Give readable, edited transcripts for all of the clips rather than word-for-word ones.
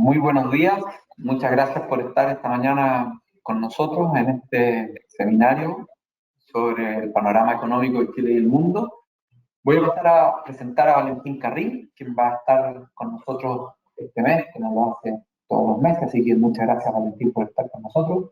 Muy buenos días, muchas gracias por estar esta mañana con nosotros en este seminario sobre el panorama económico de Chile y el mundo. Voy a pasar a presentar a Valentín Carril, quien va a estar con nosotros este mes, que nos lo hace todos los meses, así que muchas gracias, Valentín, por estar con nosotros.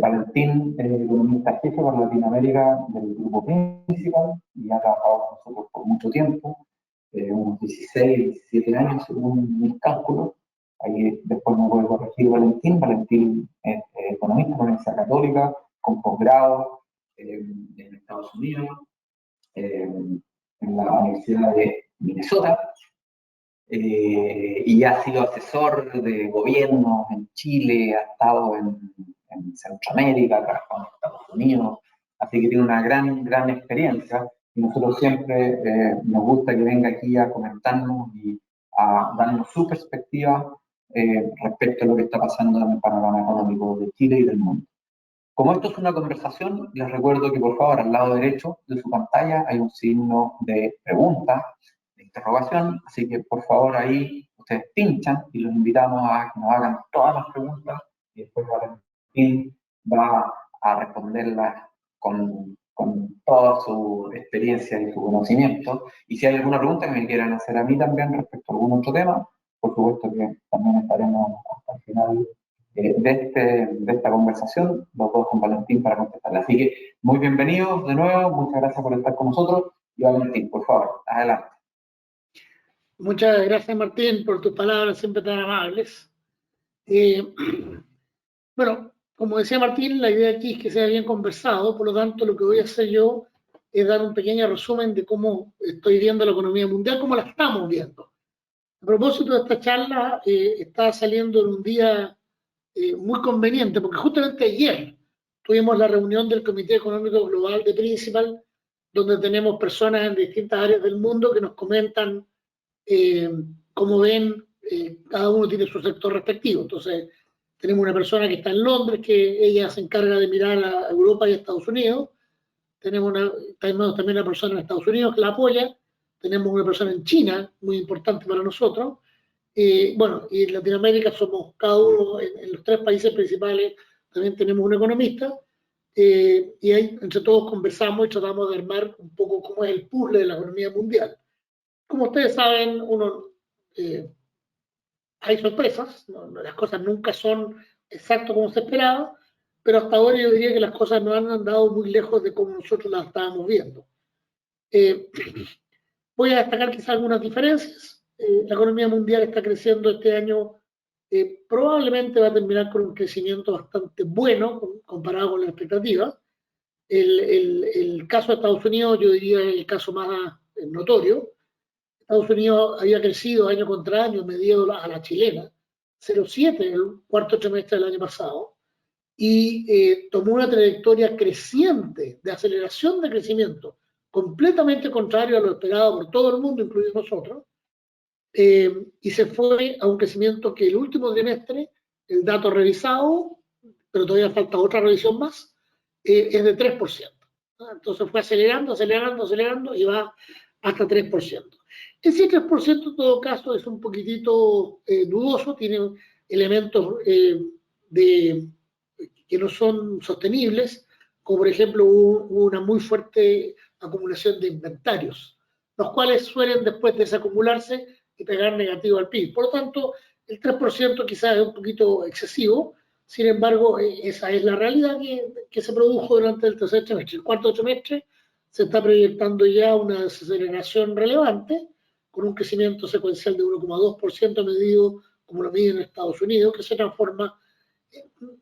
Valentín es economista jefe por Latinoamérica del Grupo Principal y ha trabajado con nosotros por mucho tiempo, unos 16, 17 años según mis cálculos. Ahí después me puede corregir Valentín. Valentín es economista de la Universidad Católica, con posgrado en Estados Unidos, en la Universidad de Minnesota, y ha sido asesor de gobiernos en Chile, ha estado en Centroamérica, ha trabajado en Estados Unidos, así que tiene una gran experiencia. Y nosotros siempre nos gusta que venga aquí a comentarnos y a darnos su perspectiva respecto a lo que está pasando en el panorama económico de Chile y del mundo. Como esto es una conversación, les recuerdo que por favor al lado derecho de su pantalla hay un signo de pregunta, de interrogación, así que por favor ahí ustedes pinchan y los invitamos a que nos hagan todas las preguntas y después Valentín va a responderlas con toda su experiencia y su conocimiento. Y si hay alguna pregunta que me quieran hacer a mí también respecto a algún otro tema, por supuesto que también estaremos hasta el final de esta conversación, los dos con Valentín para contestarla. Así que muy bienvenidos de nuevo, muchas gracias por estar con nosotros. Y Valentín, por favor, adelante. Muchas gracias, Martín, por tus palabras siempre tan amables. Bueno, como decía Martín, la idea aquí es que sea bien conversado, por lo tanto lo que voy a hacer yo es dar un pequeño resumen de cómo estoy viendo la economía mundial, cómo la estamos viendo. A propósito de esta charla, está saliendo en un día muy conveniente, porque justamente ayer tuvimos la reunión del Comité Económico Global de Principal, donde tenemos personas en distintas áreas del mundo que nos comentan cómo ven, cada uno tiene su sector respectivo. Entonces, tenemos una persona que está en Londres, que ella se encarga de mirar a Europa y a Estados Unidos. Tenemos también una persona en Estados Unidos que la apoya. Tenemos una persona en China, muy importante para nosotros. Bueno, y en Latinoamérica somos cada uno, en los tres países principales, también tenemos un economista. Y ahí entre todos conversamos y tratamos de armar un poco cómo es el puzzle de la economía mundial. Como ustedes saben, hay sorpresas, las cosas nunca son exactas como se esperaba, pero hasta ahora yo diría que las cosas no han andado muy lejos de como nosotros las estábamos viendo. Voy a destacar quizás algunas diferencias. La economía mundial está creciendo este año, probablemente va a terminar con un crecimiento bastante bueno comparado con la expectativa. El caso de Estados Unidos yo diría es el caso más notorio. Estados Unidos había crecido año contra año, medido a la chilena, 0,7 en el cuarto trimestre del año pasado, y tomó una trayectoria creciente de aceleración de crecimiento, completamente contrario a lo esperado por todo el mundo, incluido nosotros, y se fue a un crecimiento que el último trimestre, el dato revisado, pero todavía falta otra revisión más, es de 3%. Entonces fue acelerando y va hasta 3%. Ese 3% en todo caso es un poquitito dudoso, tiene elementos que no son sostenibles, como por ejemplo hubo una muy fuerte acumulación de inventarios, los cuales suelen después desacumularse y pegar negativo al PIB. Por lo tanto, el 3% quizás es un poquito excesivo, sin embargo, esa es la realidad que se produjo durante el tercer trimestre. El cuarto trimestre se está proyectando ya una desaceleración relevante, con un crecimiento secuencial de 1,2% medido como lo mide en Estados Unidos, que se transforma.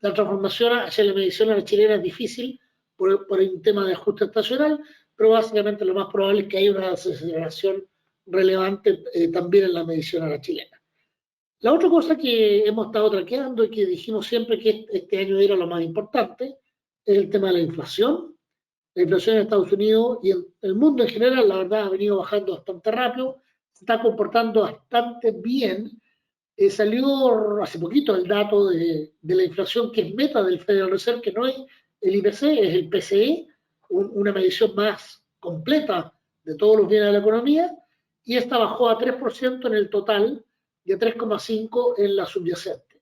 La transformación hacia la medición a la chilena es difícil por un tema de ajuste estacional, pero básicamente lo más probable es que haya una desaceleración relevante también en la medición a la chilena. La otra cosa que hemos estado traqueando y que dijimos siempre que este año era lo más importante es el tema de la inflación. La inflación en Estados Unidos y en el mundo en general, la verdad, ha venido bajando bastante rápido, se está comportando bastante bien. Salió hace poquito el dato de la inflación que es meta del Federal Reserve, que no es el IPC, es el PCE, una medición más completa de todos los bienes de la economía, y esta bajó a 3% en el total y a 3,5 en la subyacente.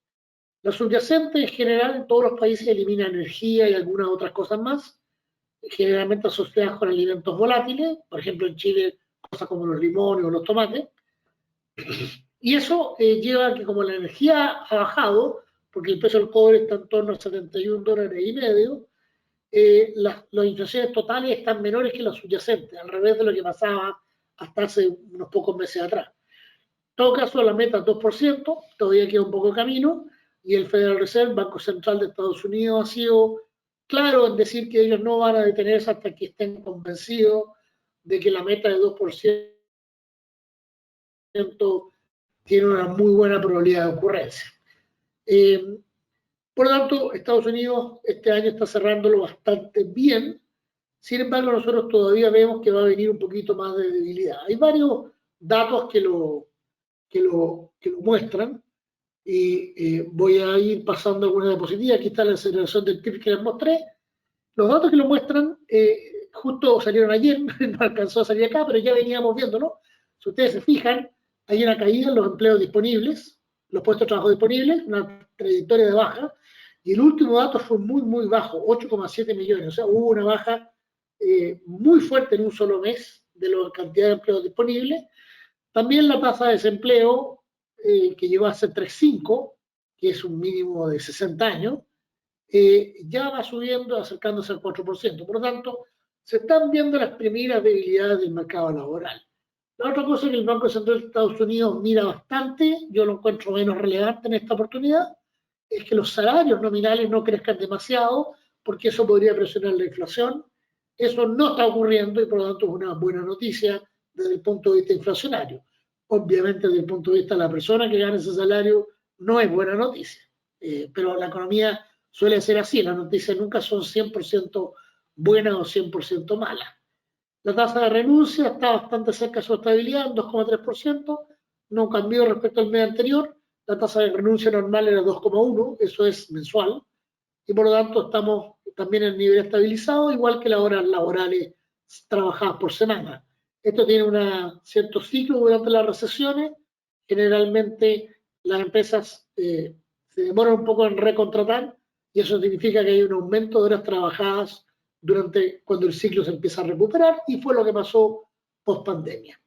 La subyacente en general en todos los países elimina energía y algunas otras cosas más, generalmente asociadas con alimentos volátiles, por ejemplo en Chile cosas como los limones o los tomates, y eso lleva a que como la energía ha bajado, porque el precio del cobre está en torno a 71 dólares y medio, las inflaciones totales están menores que las subyacentes, al revés de lo que pasaba hasta hace unos pocos meses atrás. En todo caso, la meta es 2%, todavía queda un poco de camino, y el Federal Reserve, Banco Central de Estados Unidos, ha sido claro en decir que ellos no van a detenerse hasta que estén convencidos de que la meta de 2% tiene una muy buena probabilidad de ocurrencia. Por lo tanto, Estados Unidos este año está cerrándolo bastante bien. Sin embargo, nosotros todavía vemos que va a venir un poquito más de debilidad. Hay varios datos que lo muestran y voy a ir pasando algunas diapositivas. Aquí está la aceleración del PIB que les mostré. Los datos que lo muestran justo salieron ayer, no alcanzó a salir acá, pero ya veníamos viéndolo. Si ustedes se fijan, hay una caída en los empleos disponibles, los puestos de trabajo disponibles, una trayectoria de baja, y el último dato fue muy, muy bajo, 8,7 millones. O sea, hubo una baja muy fuerte en un solo mes de la cantidad de empleos disponibles. También la tasa de desempleo, que llegó a ser 3,5, que es un mínimo de 60 años, ya va subiendo, acercándose al 4%. Por lo tanto, se están viendo las primeras debilidades del mercado laboral. La otra cosa que el Banco Central de Estados Unidos mira bastante, yo lo encuentro menos relevante en esta oportunidad, es que los salarios nominales no crezcan demasiado, porque eso podría presionar la inflación. Eso no está ocurriendo y por lo tanto es una buena noticia desde el punto de vista inflacionario. Obviamente desde el punto de vista de la persona que gana ese salario no es buena noticia, pero la economía suele ser así, las noticias nunca son 100% buenas o 100% malas. La tasa de renuncia está bastante cerca de su estabilidad, en 2,3%, no cambió respecto al mes anterior. La tasa de renuncia normal era 2,1, eso es mensual, y por lo tanto estamos también en nivel estabilizado, igual que las horas laborales trabajadas por semana. Esto tiene un cierto ciclo durante las recesiones. Generalmente las empresas se demoran un poco en recontratar y eso significa que hay un aumento de horas trabajadas durante cuando el ciclo se empieza a recuperar y fue lo que pasó post pandemia.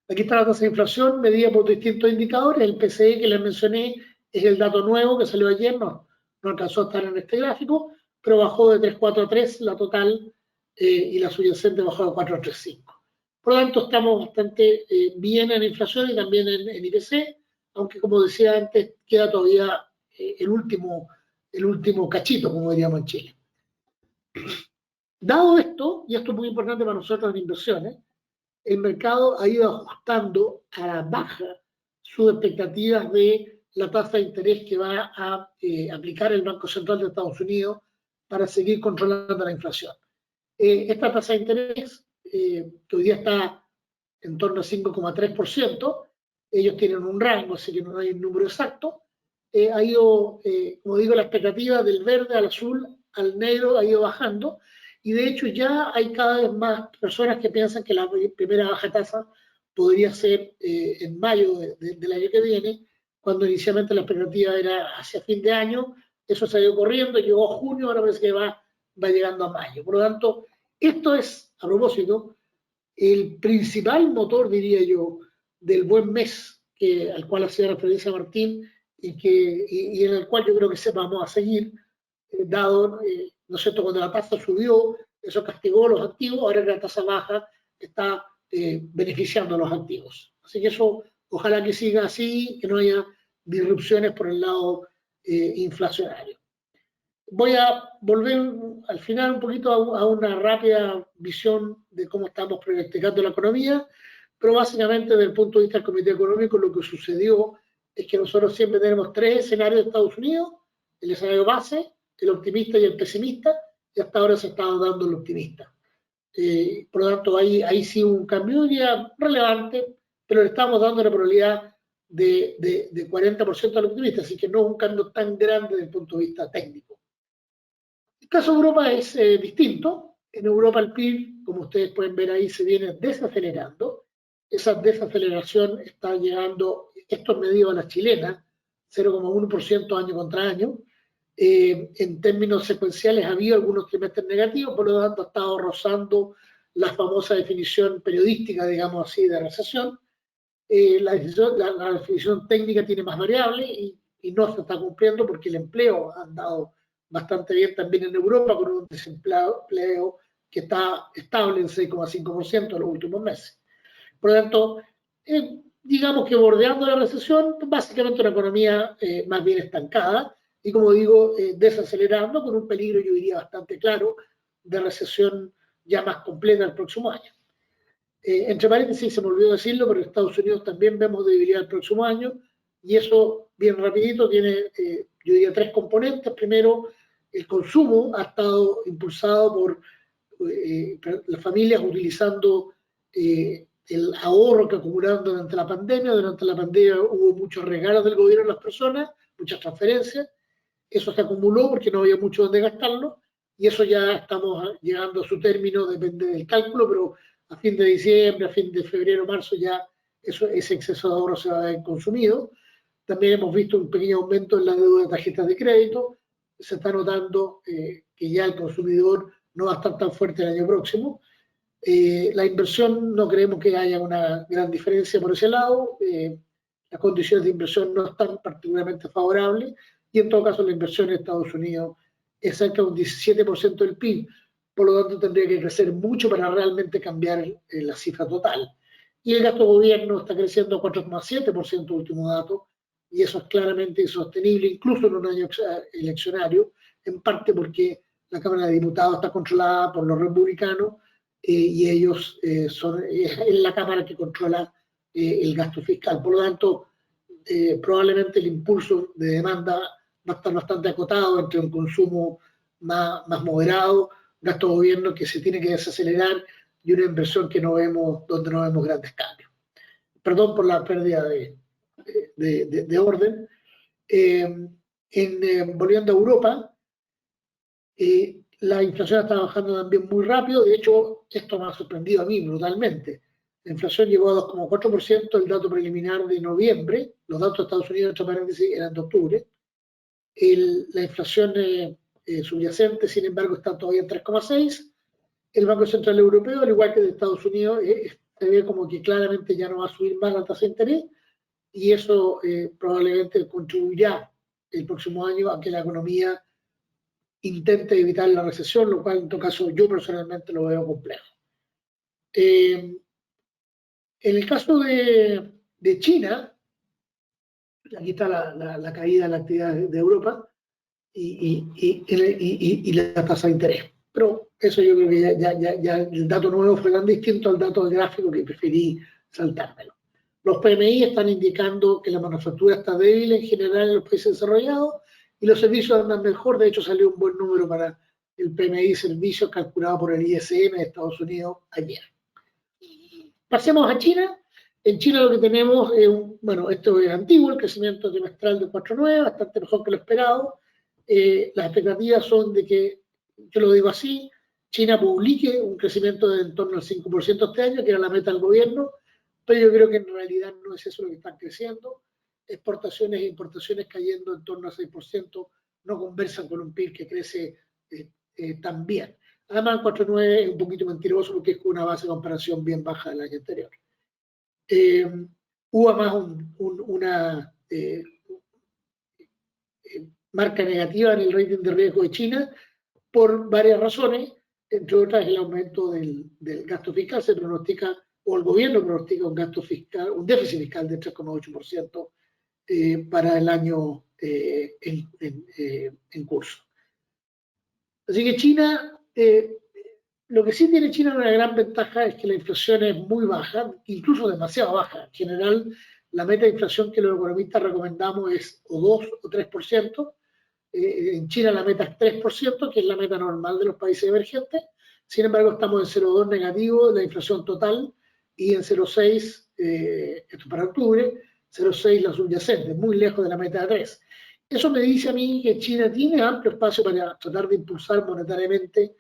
Aquí está la tasa de inflación medida por distintos indicadores. El PCE que les mencioné es el dato nuevo que salió ayer, no alcanzó a estar en este gráfico, pero bajó de 3,4 a 3 la total y la subyacente bajó de 4 a 3,5. Por lo tanto, estamos bastante bien en inflación y también en IPC, aunque como decía antes, queda todavía el último cachito, como diríamos en Chile. Dado esto, y esto es muy importante para nosotros en inversiones, el mercado ha ido ajustando a la baja sus expectativas de la tasa de interés que va a aplicar el Banco Central de Estados Unidos para seguir controlando la inflación. Esta tasa de interés, que hoy día está en torno al 5,3%, ellos tienen un rango, así que no hay un número exacto, ha ido, como digo, la expectativa del verde al azul al negro ha ido bajando, y de hecho ya hay cada vez más personas que piensan que la primera baja tasa podría ser en mayo del año que viene, cuando inicialmente la expectativa era hacia fin de año. Eso se ha ido corriendo, llegó a junio, ahora parece que va llegando a mayo. Por lo tanto, esto es, a propósito, el principal motor, diría yo, del buen mes al cual hacía referencia Martín y en el cual yo creo que vamos a seguir, dado, ¿no es cierto?, cuando la tasa subió, eso castigó a los activos, ahora que la tasa baja está beneficiando a los activos. Así que eso, ojalá que siga así, que no haya disrupciones por el lado inflacionario. Voy a volver al final un poquito a una rápida visión de cómo estamos pronosticando la economía, pero básicamente desde el punto de vista del Comité Económico lo que sucedió es que nosotros siempre tenemos tres escenarios de Estados Unidos, el escenario base, el optimista y el pesimista, y hasta ahora se está dando el optimista. Por lo tanto, ahí sí un cambio ya relevante, pero le estamos dando la probabilidad de 40% al optimista, así que no es un cambio tan grande desde el punto de vista técnico. El caso de Europa es distinto. En Europa el PIB, como ustedes pueden ver ahí, se viene desacelerando. esa desaceleración está llegando, esto es medido a la chilena, 0,1% año contra año. En términos secuenciales ha habido algunos trimestres negativos, por lo tanto ha estado rozando la famosa definición periodística, digamos así, de recesión. La definición técnica tiene más variables y no se está cumpliendo porque el empleo ha andado bastante bien también en Europa, con un desempleo que está estable en 6,5% en los últimos meses. Por lo tanto, digamos que bordeando la recesión, básicamente una economía más bien estancada y, como digo, desacelerando con un peligro, yo diría, bastante claro de recesión ya más completa el próximo año. Entre paréntesis, se me olvidó decirlo, pero en Estados Unidos también vemos debilidad el próximo año y eso, bien rapidito, tiene, yo diría, tres componentes. Primero, el consumo ha estado impulsado por las familias utilizando el ahorro que acumularon durante la pandemia. Durante la pandemia hubo muchos regalos del gobierno a las personas, muchas transferencias. Eso se acumuló porque no había mucho donde gastarlo y eso ya estamos llegando a su término, depende del cálculo, pero a fin de diciembre, a fin de febrero, marzo ya ese exceso de ahorro se va a haber consumido. También hemos visto un pequeño aumento en la deuda de tarjetas de crédito. Se está notando que ya el consumidor no va a estar tan fuerte el año próximo. La inversión, no creemos que haya una gran diferencia por ese lado. Las condiciones de inversión no están particularmente favorables y en todo caso la inversión en Estados Unidos es cerca de un 17% del PIB. Por lo tanto, tendría que crecer mucho para realmente cambiar la cifra total. Y el gasto de gobierno está creciendo a 4,7%, último dato, y eso es claramente insostenible, incluso en un año eleccionario, en parte porque la Cámara de Diputados está controlada por los republicanos y ellos son la Cámara que controla el gasto fiscal. Por lo tanto, probablemente el impulso de demanda va a estar bastante acotado entre un consumo más moderado, gasto de gobierno que se tiene que desacelerar y una inversión que donde no vemos grandes cambios. Perdón por la pérdida de orden. Volviendo a Europa, la inflación está bajando también muy rápido. De hecho, esto me ha sorprendido a mí brutalmente. La inflación llegó a 2,4%, el dato preliminar de noviembre. Los datos de Estados Unidos, entre paréntesis, eran de octubre. La inflación subyacente, sin embargo, está todavía en 3,6%. El Banco Central Europeo, al igual que de Estados Unidos, se ve como que claramente ya no va a subir más la tasa de interés y eso probablemente contribuirá el próximo año a que la economía intente evitar la recesión, lo cual en todo caso yo personalmente lo veo complejo. En el caso de China, aquí está la caída de la actividad de Europa y la tasa de interés. Pero eso yo creo que ya el dato nuevo fue tan distinto al dato gráfico que preferí saltármelo. Los PMI están indicando que la manufactura está débil en general en los países desarrollados y los servicios andan mejor. De hecho, salió un buen número para el PMI servicios calculado por el ISM de Estados Unidos ayer. Pasemos a China. En China lo que tenemos es bueno, esto es antiguo, el crecimiento trimestral de 4,9, bastante mejor que lo esperado. Las expectativas son de que, yo lo digo así, China publique un crecimiento de en torno al 5% este año, que era la meta del gobierno, pero yo creo que en realidad no es eso lo que están creciendo. Exportaciones e importaciones cayendo en torno al 6%, no conversan con un PIB que crece tan bien. Además, el 4,9 es un poquito mentiroso porque es una base de comparación bien baja del año anterior. Hubo además una marca negativa en el rating de riesgo de China por varias razones, entre otras el aumento del gasto fiscal. Se pronostica, o el gobierno pronostica un gasto fiscal, un déficit fiscal de 3,8% para el año en curso. Así que China, lo que sí tiene China una gran ventaja es que la inflación es muy baja, incluso demasiado baja. En general, la meta de inflación que los economistas recomendamos es o 2 o 3%. En China la meta es 3%, que es la meta normal de los países emergentes. Sin embargo, estamos en 0,2 negativo de la inflación total y en 0,6, esto para octubre, 0,6 la subyacente, muy lejos de la meta de 3. Eso me dice a mí que China tiene amplio espacio para tratar de impulsar monetariamente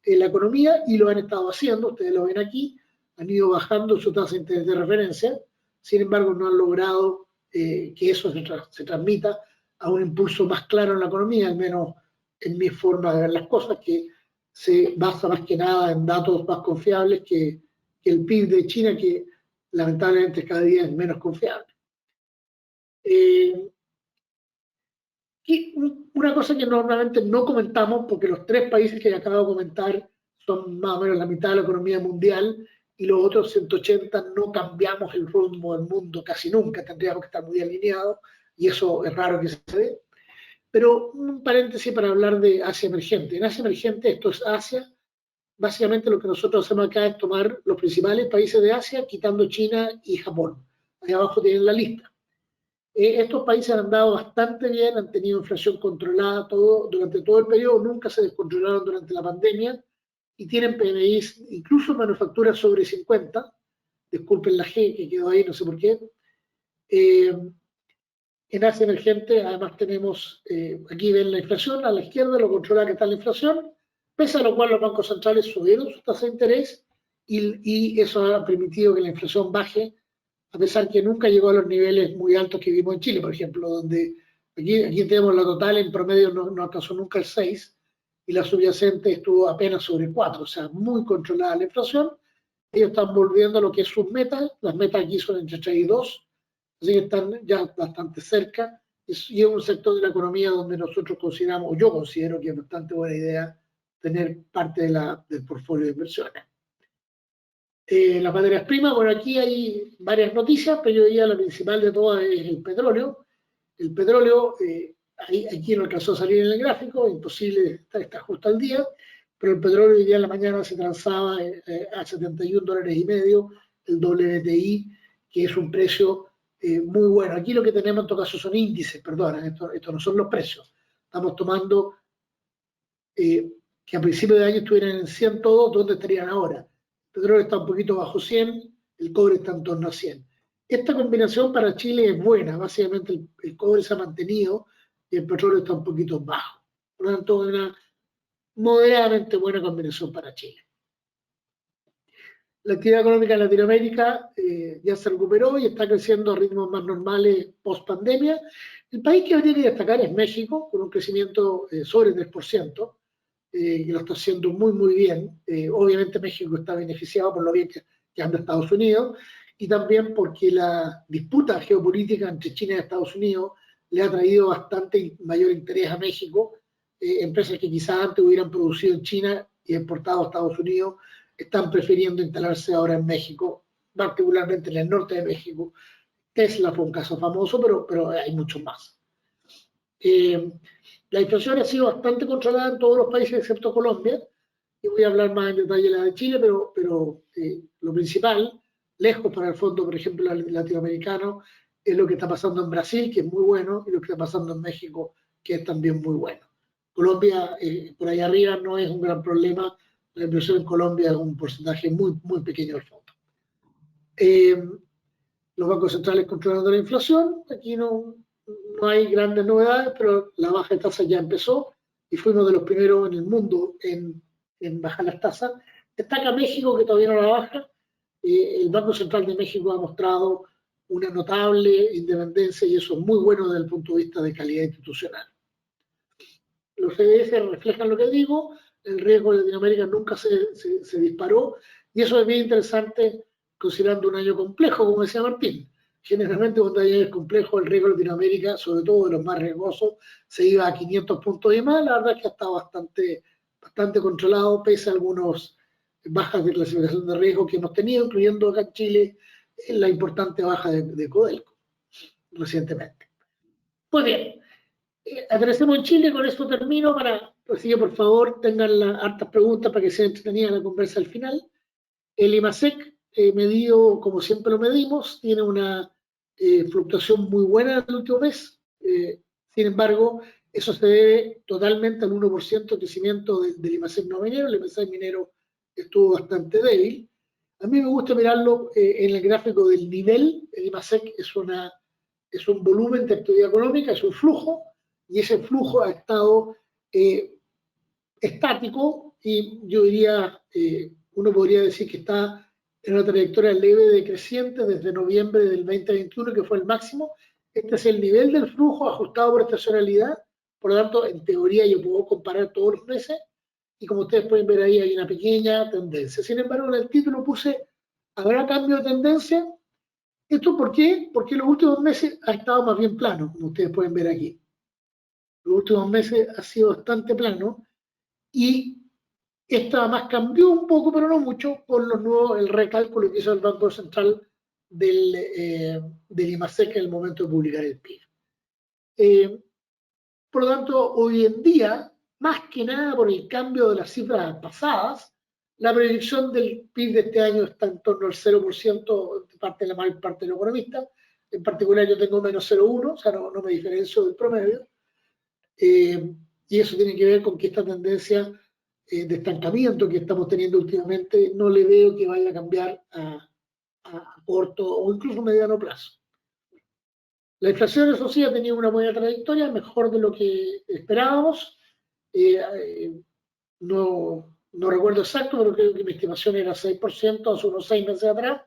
la economía y lo han estado haciendo. Ustedes lo ven aquí han ido bajando su tasa de interés de referencia, sin embargo no han logrado que eso se transmita a un impulso más claro en la economía, al menos en mi forma de ver las cosas, que se basa más que nada en datos más confiables que el PIB de China, que lamentablemente cada día es menos confiable. Y una cosa que normalmente no comentamos, porque los tres países que acabo de comentar son más o menos la mitad de la economía mundial, y los otros 180 no cambiamos el rumbo del mundo casi nunca, tendríamos que estar muy alineados, y eso es raro que se dé. Pero un paréntesis para hablar de Asia emergente. En Asia emergente, esto es Asia, básicamente lo que nosotros hacemos acá es tomar los principales países de Asia, quitando China y Japón. Ahí abajo tienen la lista. Estos países han andado bastante bien, han tenido inflación controlada durante todo el periodo, nunca se descontrolaron durante la pandemia y tienen PMIs, incluso manufacturas sobre 50. Disculpen la G que quedó ahí, no sé por qué. En Asia emergente, además tenemos, aquí ven la inflación, a la izquierda lo controla que está la inflación, pese a lo cual los bancos centrales subieron su tasa de interés y eso ha permitido que la inflación baje, a pesar que nunca llegó a los niveles muy altos que vimos en Chile, por ejemplo, donde aquí tenemos la total, en promedio no alcanzó nunca el 6, y la subyacente estuvo apenas sobre 4, o sea, muy controlada la inflación. Ellos están volviendo a lo que es sus metas, las metas aquí son entre 3 y 2, así que están ya bastante cerca, y es un sector de la economía donde nosotros consideramos, o yo considero que es bastante buena idea tener parte del portfolio de inversiones. Las materias primas, bueno, aquí hay varias noticias, pero yo diría la principal de todas es el petróleo. El petróleo, aquí no alcanzó a salir en el gráfico, imposible estar justo al día, pero el petróleo hoy día en la mañana se transaba a $71.50, el WTI, que es un precio muy bueno. Aquí lo que tenemos en todo caso son índices, perdón, esto no son los precios. Estamos tomando que a principios de año estuvieran en 102, ¿dónde estarían ahora? El petróleo está un poquito bajo 100, el cobre está en torno a 100. Esta combinación para Chile es buena, básicamente el cobre se ha mantenido y el petróleo está un poquito bajo. Por lo tanto, una moderadamente buena combinación para Chile. La actividad económica en Latinoamérica ya se recuperó y está creciendo a ritmos más normales post pandemia. El país que habría que destacar es México, con un crecimiento sobre el 3%, que lo está haciendo muy bien. Obviamente México está beneficiado por lo bien que anda Estados Unidos y también porque la disputa geopolítica entre China y Estados Unidos le ha traído bastante mayor interés a México. Empresas que quizás antes hubieran producido en China y exportado a Estados Unidos están prefiriendo instalarse ahora en México, particularmente en el norte de México. Tesla fue un caso famoso, pero hay muchos más. La inflación ha sido bastante controlada en todos los países excepto Colombia, y voy a hablar más en detalle de la de Chile, pero lo principal, lejos para el fondo, por ejemplo, latinoamericano, es lo que está pasando en Brasil, que es muy bueno, y lo que está pasando en México, que es también muy bueno. Colombia, por ahí arriba, no es un gran problema, la inversión en Colombia es un porcentaje muy pequeño del fondo. Los bancos centrales controlando la inflación, aquí no hay grandes novedades, pero la baja de tasas ya empezó y fuimos de los primeros en el mundo en bajar las tasas. Destaca México, que todavía no la baja. El Banco Central de México ha mostrado una notable independencia y eso es muy bueno desde el punto de vista de calidad institucional. Los CDS reflejan lo que digo, el riesgo de Latinoamérica nunca se disparó y eso es bien interesante considerando un año complejo, como decía Martín. Generalmente cuando hay años complejos, el riesgo de Latinoamérica, sobre todo de los más riesgosos, se iba a 500 puntos y más. La verdad es que ha estado bastante controlado, pese a algunas bajas de clasificación de riesgo que hemos tenido, incluyendo acá en Chile la importante baja de Codelco recientemente. Pues bien, aterricemos en Chile, con esto termino. Así que por favor tengan hartas preguntas para que sea entretenida la conversa al final. El IMASEC, medido como siempre lo medimos, tiene una fluctuación muy buena en el último mes. Sin embargo, eso se debe totalmente al 1% de crecimiento del IMASEC no minero. El IMASEC minero estuvo bastante débil. A mí me gusta mirarlo en el gráfico del nivel. El IMASEC es un volumen de actividad económica, es un flujo, y ese flujo ha estado estático y yo diría, uno podría decir que está en una trayectoria leve decreciente desde noviembre del 2021, que fue el máximo. Este es el nivel del flujo ajustado por estacionalidad. Por lo tanto, en teoría yo puedo comparar todos los meses y como ustedes pueden ver ahí hay una pequeña tendencia. Sin embargo, en el título puse, ¿habrá cambio de tendencia? ¿Esto por qué? Porque los últimos meses ha estado más bien plano, como ustedes pueden ver aquí. Los últimos meses ha sido bastante plano y esta más cambió un poco, pero no mucho, con los nuevos, el recálculo que hizo el Banco Central del IMASEC en el momento de publicar el PIB. Por lo tanto, hoy en día, más que nada por el cambio de las cifras pasadas, la predicción del PIB de este año está en torno al 0%, de parte de la mayor parte de los economistas. En particular, yo tengo menos 0,1, o sea, no me diferencio del promedio. Y eso tiene que ver con que esta tendencia de estancamiento que estamos teniendo últimamente no le veo que vaya a cambiar a corto o incluso mediano plazo. La inflación, eso sí, ha tenido una buena trayectoria, mejor de lo que esperábamos. No recuerdo exacto, pero creo que mi estimación era 6% hace unos 6 meses atrás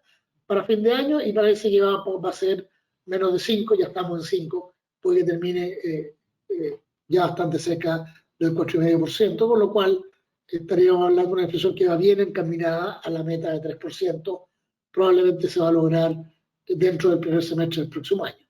para fin de año y parece que va a ser menos de 5, ya estamos en 5, puede que termine ya bastante cerca del 4,5%, con lo cual estaríamos hablando de una inflación que va bien encaminada a la meta de 3%, probablemente se va a lograr dentro del primer semestre del próximo año.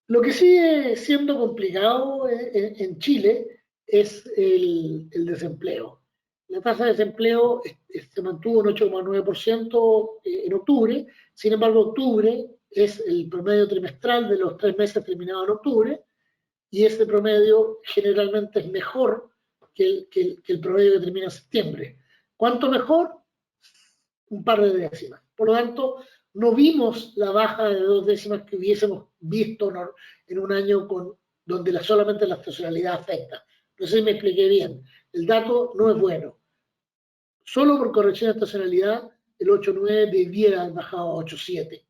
Lo que sigue siendo complicado en Chile es el desempleo. La tasa de desempleo se mantuvo en 8,9% en octubre, sin embargo octubre es el promedio trimestral de los 3 meses terminados en octubre, y ese promedio generalmente es mejor que el promedio que termina en septiembre. ¿Cuánto mejor? Un par de décimas. Por lo tanto, no vimos la baja de 2 décimas que hubiésemos visto en un año donde solamente la estacionalidad afecta. No sé si me expliqué bien. El dato no es bueno. Solo por corrección de estacionalidad, el 8,9 debiera haber bajado a 8,7.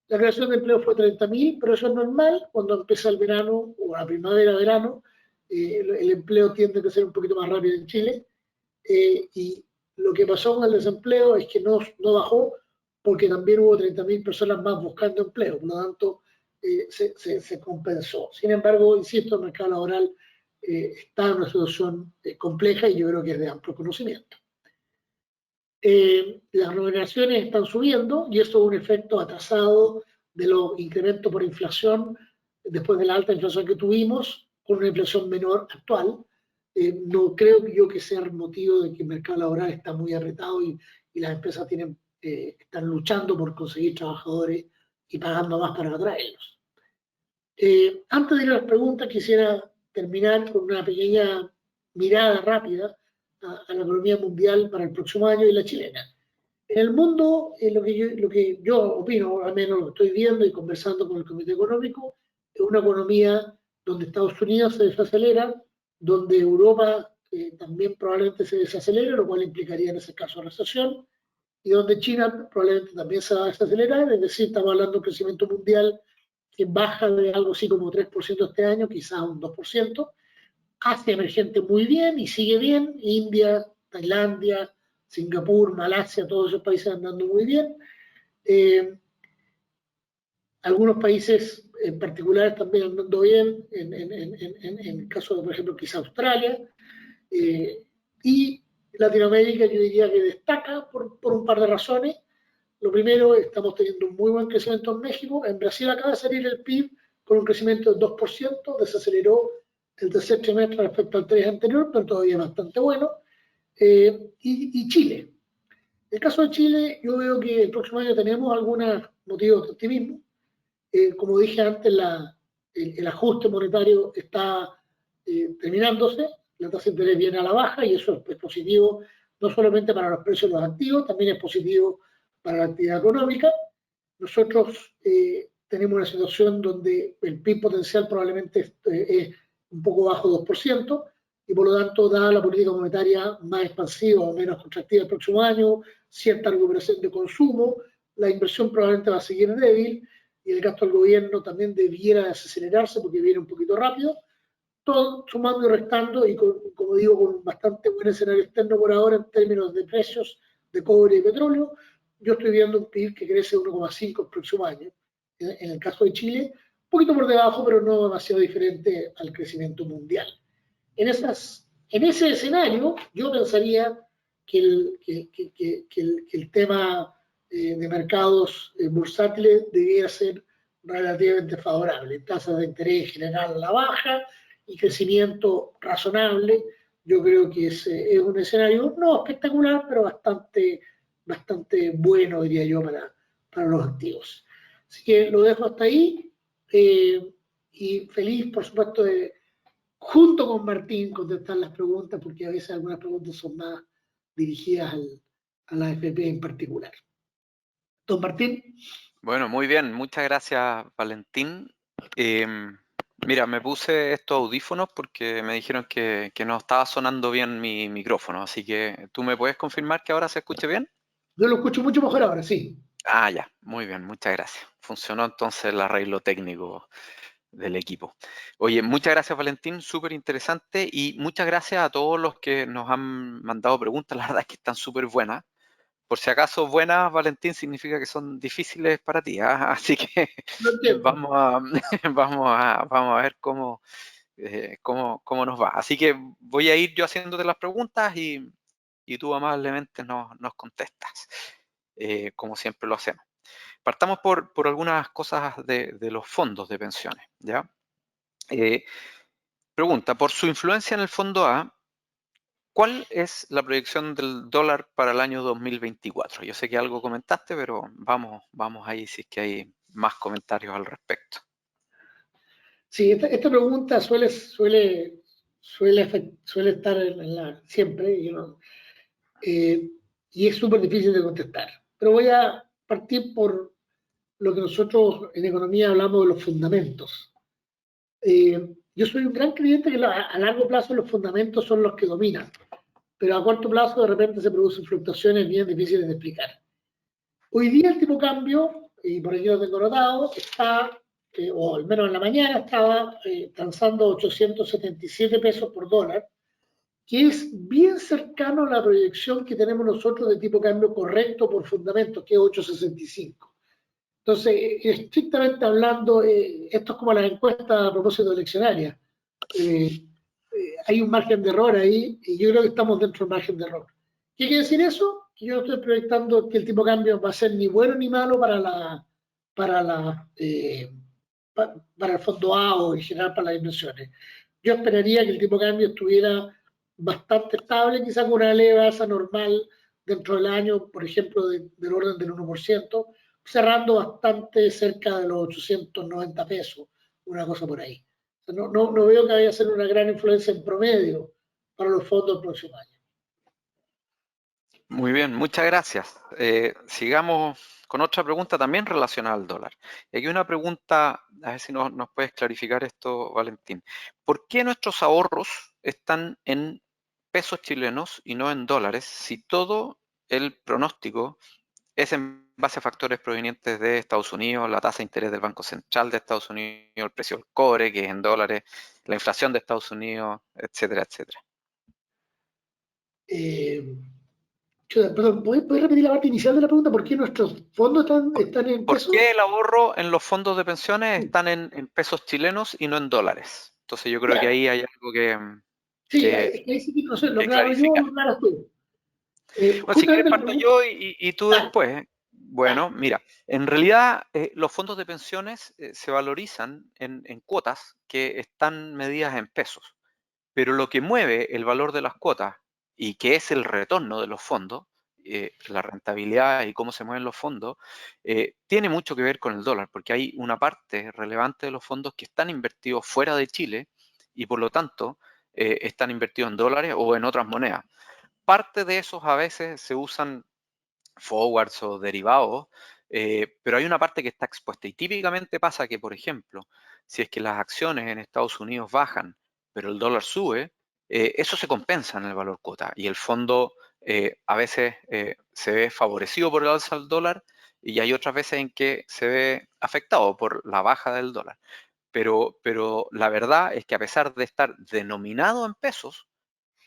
La creación de empleo fue 30.000, pero eso es normal. Cuando empieza el verano o la primavera-verano, el empleo tiende a crecer un poquito más rápido en Chile. Y lo que pasó con el desempleo es que no bajó porque también hubo 30.000 personas más buscando empleo, por lo tanto se compensó. Sin embargo, insisto, el mercado laboral está en una situación compleja y yo creo que es de amplio conocimiento. Las remuneraciones están subiendo y esto es un efecto atrasado de los incrementos por inflación después de la alta inflación que tuvimos, con una inflación menor actual. No creo yo que sea el motivo de que el mercado laboral está muy apretado y las empresas están luchando por conseguir trabajadores y pagando más para atraerlos. Antes de ir a las preguntas, quisiera terminar con una pequeña mirada rápida a la economía mundial para el próximo año y la chilena. En el mundo, lo que yo opino, al menos lo que estoy viendo y conversando con el Comité Económico, es una economía donde Estados Unidos se desacelera, donde Europa también probablemente se desacelere, lo cual implicaría en ese caso recesión, y donde China probablemente también se va a desacelerar, es decir, estamos hablando de un crecimiento mundial que baja de algo así como 3% este año, quizás un 2%. Asia emergente muy bien y sigue bien, India, Tailandia, Singapur, Malasia, todos esos países andando muy bien. Algunos países en particular también andando bien, en el caso de, por ejemplo, quizá Australia. Y Latinoamérica yo diría que destaca por un par de razones. Lo primero, estamos teniendo un muy buen crecimiento en México. En Brasil acaba de salir el PIB con un crecimiento del 2%, desaceleró el tercer trimestre respecto al 3 anterior, pero todavía es bastante bueno. Y Chile. En el caso de Chile, yo veo que el próximo año tenemos algunos motivos de optimismo. Como dije antes, el ajuste monetario está terminándose, la tasa de interés viene a la baja y eso es positivo no solamente para los precios de los activos, también es positivo para la actividad económica. Nosotros tenemos una situación donde el PIB potencial probablemente es un poco bajo 2%, y por lo tanto, dada la política monetaria más expansiva o menos contractiva el próximo año, cierta recuperación de consumo, la inversión probablemente va a seguir débil y el gasto del gobierno también debiera desacelerarse porque viene un poquito rápido, todo sumando y restando y como digo, con un bastante buen escenario externo por ahora en términos de precios, de cobre y petróleo. Yo estoy viendo un PIB que crece 1,5 el próximo año. En el caso de Chile, un poquito por debajo, pero no demasiado diferente al crecimiento mundial. En ese escenario, yo pensaría que el tema de mercados bursátiles debiera ser relativamente favorable. Tasas de interés general a la baja y crecimiento razonable. Yo creo que es un escenario no espectacular, pero bastante bueno, diría yo, para los activos. Así que lo dejo hasta ahí y feliz, por supuesto, de junto con Martín contestar las preguntas, porque a veces algunas preguntas son más dirigidas a la AFP en particular. Don Martín. Bueno, muy bien, muchas gracias, Valentín. Mira, me puse estos audífonos porque me dijeron que no estaba sonando bien mi micrófono, así que ¿tú me puedes confirmar que ahora se escuche bien? Yo lo escucho mucho mejor ahora, sí. Ah, ya, muy bien, muchas gracias. Funcionó entonces el arreglo técnico del equipo. Oye, muchas gracias, Valentín, súper interesante, y muchas gracias a todos los que nos han mandado preguntas. La verdad es que están súper buenas. Por si acaso buenas, Valentín, significa que son difíciles para ti, ¿ah? Así que Lo entiendo. vamos a ver cómo nos va. Así que voy a ir yo haciéndote las preguntas y tú amablemente nos contestas, como siempre lo hacemos. Partamos por algunas cosas de los fondos de pensiones, ¿ya? Pregunta, por su influencia en el fondo A, ¿cuál es la proyección del dólar para el año 2024? Yo sé que algo comentaste, pero vamos ahí si es que hay más comentarios al respecto. Sí, esta pregunta suele estar siempre y es súper difícil de contestar. Pero voy a partir por lo que nosotros en economía hablamos de los fundamentos. Yo soy un gran creyente que a largo plazo los fundamentos son los que dominan, pero a corto plazo de repente se producen fluctuaciones bien difíciles de explicar. Hoy día el tipo de cambio, y por aquí lo tengo notado, está, o al menos en la mañana estaba transando 877 pesos por dólar, que es bien cercano a la proyección que tenemos nosotros de tipo de cambio correcto por fundamento, que es 865. Entonces, estrictamente hablando, esto es como las encuestas a propósito eleccionarias. Hay un margen de error ahí y yo creo que estamos dentro del margen de error. ¿Qué quiere decir eso? Que yo no estoy proyectando que el tipo de cambio va a ser ni bueno ni malo para el fondo A o en general para las inversiones. Yo esperaría que el tipo de cambio estuviera bastante estable, quizás con una leve alza normal dentro del año, por ejemplo, del orden del 1%, cerrando bastante cerca de los 890 pesos, una cosa por ahí. No veo que vaya a ser una gran influencia en promedio para los fondos del próximo año. Muy bien, muchas gracias. Sigamos con otra pregunta también relacionada al dólar. Y aquí una pregunta, a ver si nos puedes clarificar esto, Valentín. ¿Por qué nuestros ahorros están en pesos chilenos y no en dólares si todo el pronóstico es en base a factores provenientes de Estados Unidos, la tasa de interés del Banco Central de Estados Unidos, el precio del cobre, que es en dólares, la inflación de Estados Unidos, etcétera, etcétera? Perdón, ¿puedes repetir la parte inicial de la pregunta? ¿Por qué nuestros fondos están en ¿Por pesos? qué el ahorro en los fondos de pensiones están en pesos chilenos y no en dólares? Entonces yo creo que Ya, ahí hay algo sí, que, ahí sí que no sé, lo que claro yo o clarificar. lo claras tú. Bueno, si quieres Justamente la parto pregunta. yo y tú Dale, después. dale. Bueno, mira, en realidad los fondos de pensiones se valorizan en cuotas que están medidas en pesos, pero lo que mueve el valor de las cuotas y que es el retorno de los fondos, la rentabilidad y cómo se mueven los fondos, tiene mucho que ver con el dólar, porque hay una parte relevante de los fondos que están invertidos fuera de Chile y por lo tanto están invertidos en dólares o en otras monedas. Parte de esos a veces se usan forwards o derivados, pero hay una parte que está expuesta y típicamente pasa que, por ejemplo, si es que las acciones en Estados Unidos bajan, pero el dólar sube, eso se compensa en el valor cuota y el fondo a veces se ve favorecido por el alza del dólar y hay otras veces en que se ve afectado por la baja del dólar. Pero la verdad es que a pesar de estar denominado en pesos,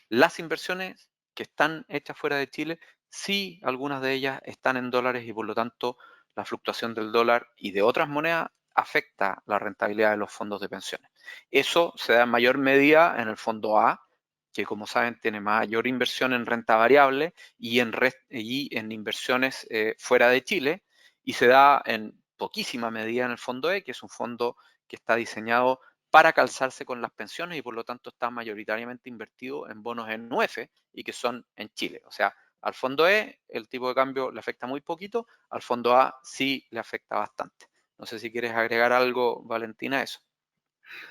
las inversiones que están hechas fuera de Chile sí, algunas de ellas están en dólares y por lo tanto la fluctuación del dólar y de otras monedas afecta la rentabilidad de los fondos de pensiones. Eso se da en mayor medida en el fondo A, que como saben tiene mayor inversión en renta variable y en inversiones fuera de Chile, y se da en poquísima medida en el fondo E, que es un fondo que está diseñado para calzarse con las pensiones y por lo tanto está mayoritariamente invertido en bonos en UF y que son en Chile. O sea, al fondo E el tipo de cambio le afecta muy poquito, al fondo A sí le afecta bastante. No sé si quieres agregar algo, Valentina, a eso.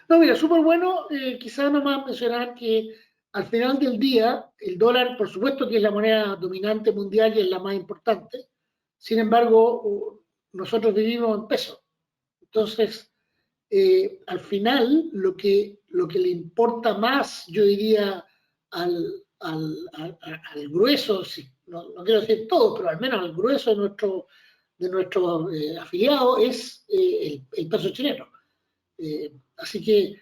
No, mira, súper bueno. Quizás nomás mencionar que al final del día, el dólar, por supuesto que es la moneda dominante mundial y es la más importante. Sin embargo, nosotros vivimos en pesos. Entonces, al final, lo que le importa más, yo diría, al grueso, no quiero decir todo, pero al menos al grueso de nuestros afiliados, es el peso chileno. Así que,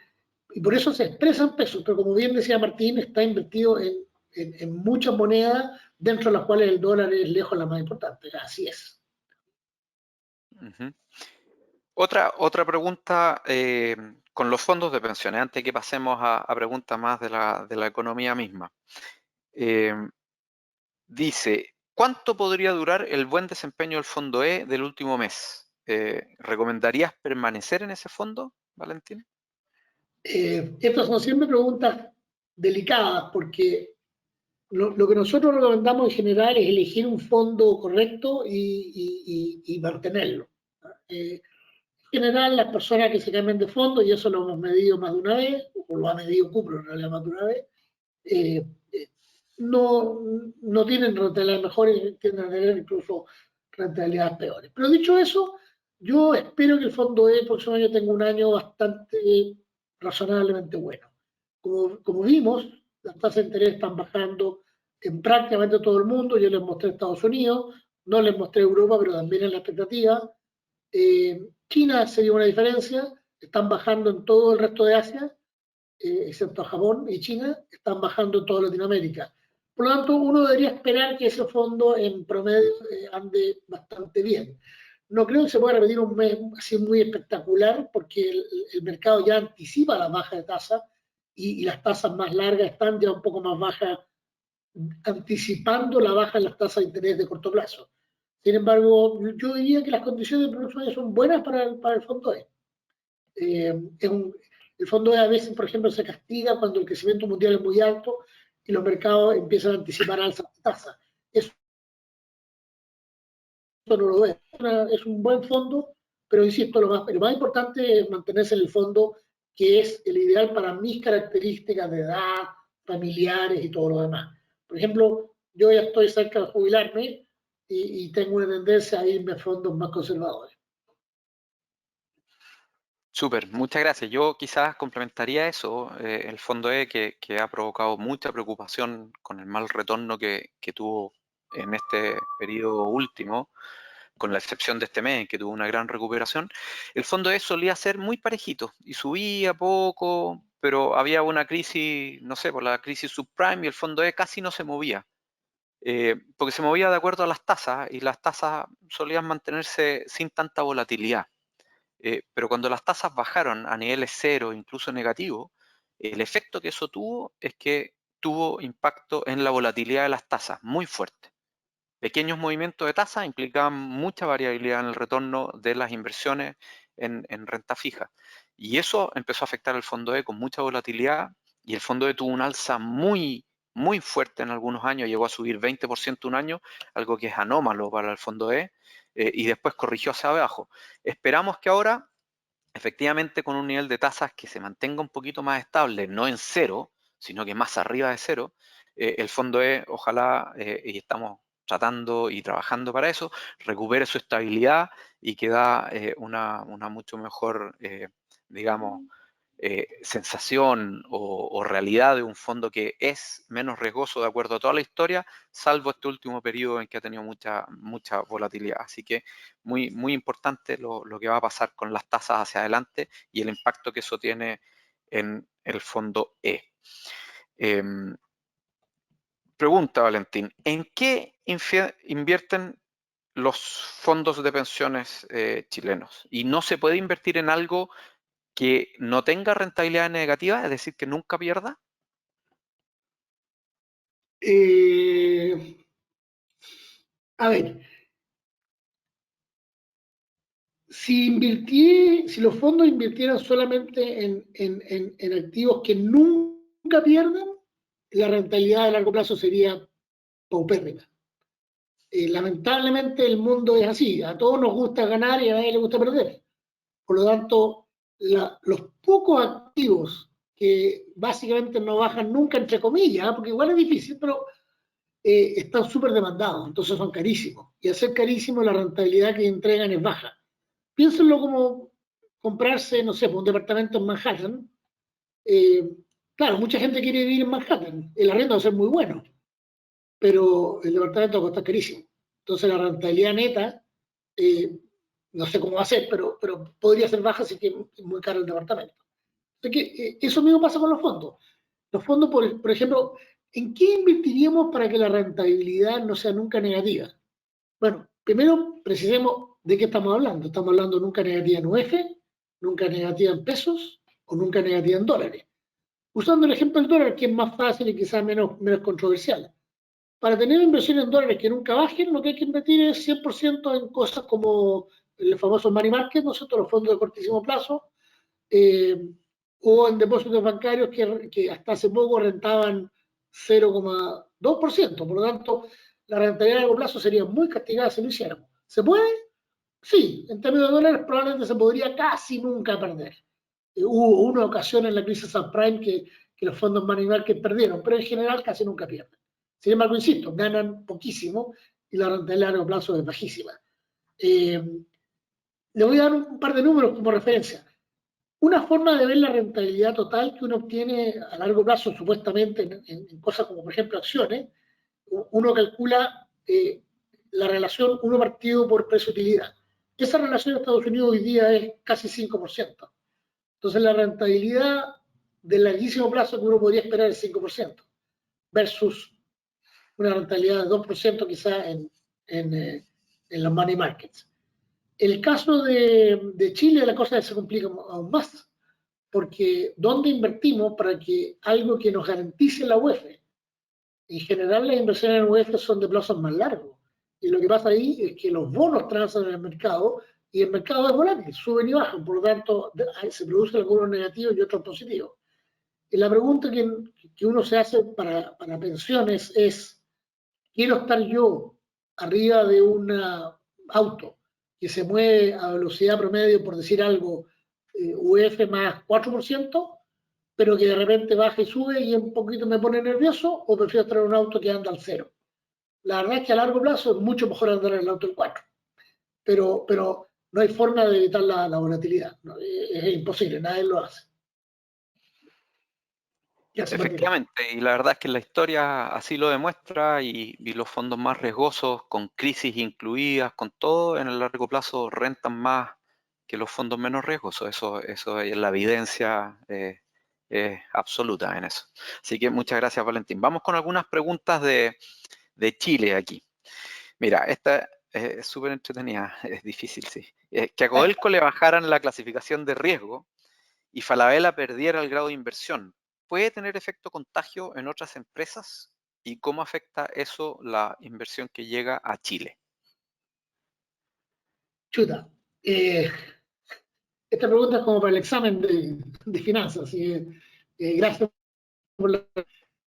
y por eso se expresa en pesos, pero como bien decía Martín, está invertido en muchas monedas, dentro de las cuales el dólar es lejos la más importante. Así es. Uh-huh. Otra pregunta con los fondos de pensiones, antes que pasemos a preguntas más de la economía misma. Dice, ¿cuánto podría durar el buen desempeño del fondo E del último mes? ¿Recomendarías permanecer en ese fondo, Valentín? Estas son siempre preguntas delicadas porque lo que nosotros recomendamos en general es elegir un fondo correcto y mantenerlo. En general, las personas que se cambian de fondo, y eso lo hemos medido más de una vez, o lo ha medido Cupro en realidad más de una vez, eh, no, no tienen rentabilidades mejores, tienden a tener incluso rentabilidades peores. Pero dicho eso, yo espero que el fondo E el próximo año tenga un año bastante razonablemente bueno. Como vimos, las tasas de interés están bajando en prácticamente todo el mundo. Yo les mostré Estados Unidos, no les mostré Europa, pero también en la expectativa. China sería una diferencia, están bajando en todo el resto de Asia, excepto Japón y China, están bajando en toda Latinoamérica. Por lo tanto, uno debería esperar que ese fondo en promedio ande bastante bien. No creo que se pueda repetir un mes así muy espectacular porque el mercado ya anticipa la baja de tasa y las tasas más largas están ya un poco más bajas, anticipando la baja en las tasas de interés de corto plazo. Sin embargo, yo diría que las condiciones de producción son buenas para el fondo E. El fondo E a veces, por ejemplo, se castiga cuando el crecimiento mundial es muy alto y los mercados empiezan a anticipar alzas de tasa. Eso no lo es. Es un buen fondo, pero insisto, lo más importante es mantenerse en el fondo que es el ideal para mis características de edad, familiares y todo lo demás. Por ejemplo, yo ya estoy cerca de jubilarme y tengo una tendencia a irme a fondos más conservadores. Súper, muchas gracias. Yo quizás complementaría eso, el fondo E que ha provocado mucha preocupación con el mal retorno que tuvo en este periodo último, con la excepción de este mes en que tuvo una gran recuperación. El fondo E solía ser muy parejito y subía poco, pero había una crisis, no sé, por la crisis subprime y el fondo E casi no se movía. Porque se movía de acuerdo a las tasas y las tasas solían mantenerse sin tanta volatilidad. Pero cuando las tasas bajaron a niveles cero, incluso negativos, el efecto que eso tuvo es que tuvo impacto en la volatilidad de las tasas, muy fuerte. Pequeños movimientos de tasa implicaban mucha variabilidad en el retorno de las inversiones en renta fija. Y eso empezó a afectar al fondo E con mucha volatilidad y el fondo E tuvo un alza muy fuerte en algunos años, llegó a subir 20% un año, algo que es anómalo para el fondo E, y después corrigió hacia abajo. Esperamos que ahora, efectivamente, con un nivel de tasas que se mantenga un poquito más estable, no en cero, sino que más arriba de cero, el fondo E, ojalá, y estamos tratando y trabajando para eso, recupere su estabilidad y que da una mucho mejor, digamos, sensación o realidad de un fondo que es menos riesgoso de acuerdo a toda la historia, salvo este último periodo en que ha tenido mucha volatilidad. Así que muy importante lo que va a pasar con las tasas hacia adelante y el impacto que eso tiene en el fondo E. Pregunta, Valentín, ¿en qué invierten los fondos de pensiones chilenos? ¿Y no se puede invertir en algo que no tenga rentabilidad negativa, es decir, que nunca pierda? A ver, si los fondos invirtieran solamente en activos que nunca pierden, la rentabilidad a largo plazo sería paupérrima. Lamentablemente el mundo es así, a todos nos gusta ganar y a nadie le gusta perder. Por lo tanto, los pocos activos que básicamente no bajan nunca, entre comillas, porque igual es difícil, pero están súper demandados, entonces son carísimos. Y al ser carísimos, la rentabilidad que entregan es baja. Piénsenlo como comprarse, no sé, un departamento en Manhattan. Eh, claro, mucha gente quiere vivir en Manhattan, el arriendo va a ser muy bueno, pero el departamento va a costar carísimo. Entonces la rentabilidad neta, eh, no sé cómo va a ser, pero podría ser baja, así que es muy caro el departamento. Así que eso mismo pasa con los fondos. Los fondos, por ejemplo, ¿en qué invertiríamos para que la rentabilidad no sea nunca negativa? Bueno, primero precisemos de qué estamos hablando. Estamos hablando nunca negativa en UF, nunca negativa en pesos o nunca negativa en dólares. Usando el ejemplo del dólar, que es más fácil y quizás menos controversial. Para tener inversiones en dólares que nunca bajen, lo que hay que invertir es 100% en cosas como el famoso money market, ¿no es cierto?, los fondos de cortísimo plazo, eh, o en depósitos bancarios que hasta hace poco rentaban 0,2%. Por lo tanto, la rentabilidad a largo plazo sería muy castigada si lo hiciéramos. ¿Se puede? Sí, en términos de dólares probablemente se podría casi nunca perder. Hubo una ocasión en la crisis subprime que los fondos money market perdieron, pero en general casi nunca pierden. Sin embargo, insisto, ganan poquísimo y la rentabilidad a largo plazo es bajísima. Le voy a dar un par de números como referencia. Una forma de ver la rentabilidad total que uno obtiene a largo plazo, supuestamente en cosas como, por ejemplo, acciones, uno calcula la relación 1 partido por precio-utilidad. Esa relación en Estados Unidos hoy día es casi 5%. Entonces, la rentabilidad del larguísimo plazo que uno podría esperar es 5%, versus una rentabilidad de 2% quizá en los money markets. El caso de Chile, la cosa se complica aún más, porque ¿dónde invertimos para que algo que nos garantice la UEF? En general, las inversiones en UEF son de plazos más largos. Y lo que pasa ahí es que los bonos transan en el mercado y el mercado es volátil, suben y bajan. Por lo tanto, se producen algunos negativos y otros positivos. Y la pregunta que uno se hace para pensiones es, ¿quiero estar yo arriba de un auto que se mueve a velocidad promedio, por decir algo, UF más 4%, pero que de repente baja y sube y un poquito me pone nervioso, o prefiero traer un auto que anda al cero? La verdad es que a largo plazo es mucho mejor andar en el auto del 4, pero no hay forma de evitar la volatilidad, ¿no? Es imposible, nadie lo hace. Efectivamente, y la verdad es que la historia así lo demuestra y los fondos más riesgosos, con crisis incluidas, con todo, en el largo plazo rentan más que los fondos menos riesgosos. Eso es la evidencia absoluta en eso. Así que muchas gracias, Valentín. Vamos con algunas preguntas de Chile aquí. Mira, esta es súper entretenida, es difícil, sí. Que a Codelco le bajaran la clasificación de riesgo y Falabella perdiera el grado de inversión, ¿puede tener efecto contagio en otras empresas? ¿Y cómo afecta eso la inversión que llega a Chile? Chuta. Esta pregunta es como para el examen de finanzas. Gracias por la...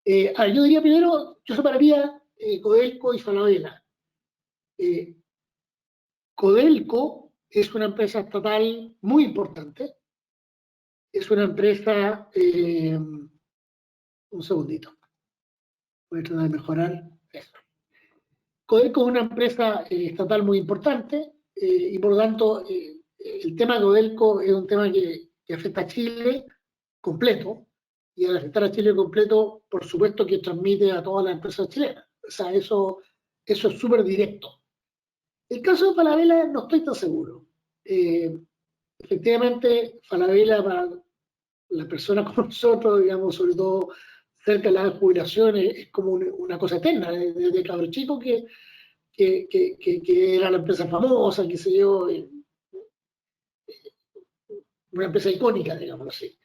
yo diría primero, yo separaría Codelco y Falabella. Codelco es una empresa estatal muy importante. Es una empresa... un segundito. Voy a tratar de mejorar eso. Codelco es una empresa estatal muy importante y por lo tanto el tema de Codelco es un tema que afecta a Chile completo, y al afectar a Chile completo, por supuesto que transmite a todas las empresas chilenas. O sea, eso es súper directo. El caso de Falabella no estoy tan seguro. Efectivamente, Falabella para las personas como nosotros, digamos, sobre todo cerca de las jubilaciones es como una cosa eterna, desde cabro chico que era la empresa famosa, que se yo, una empresa icónica, digamos así.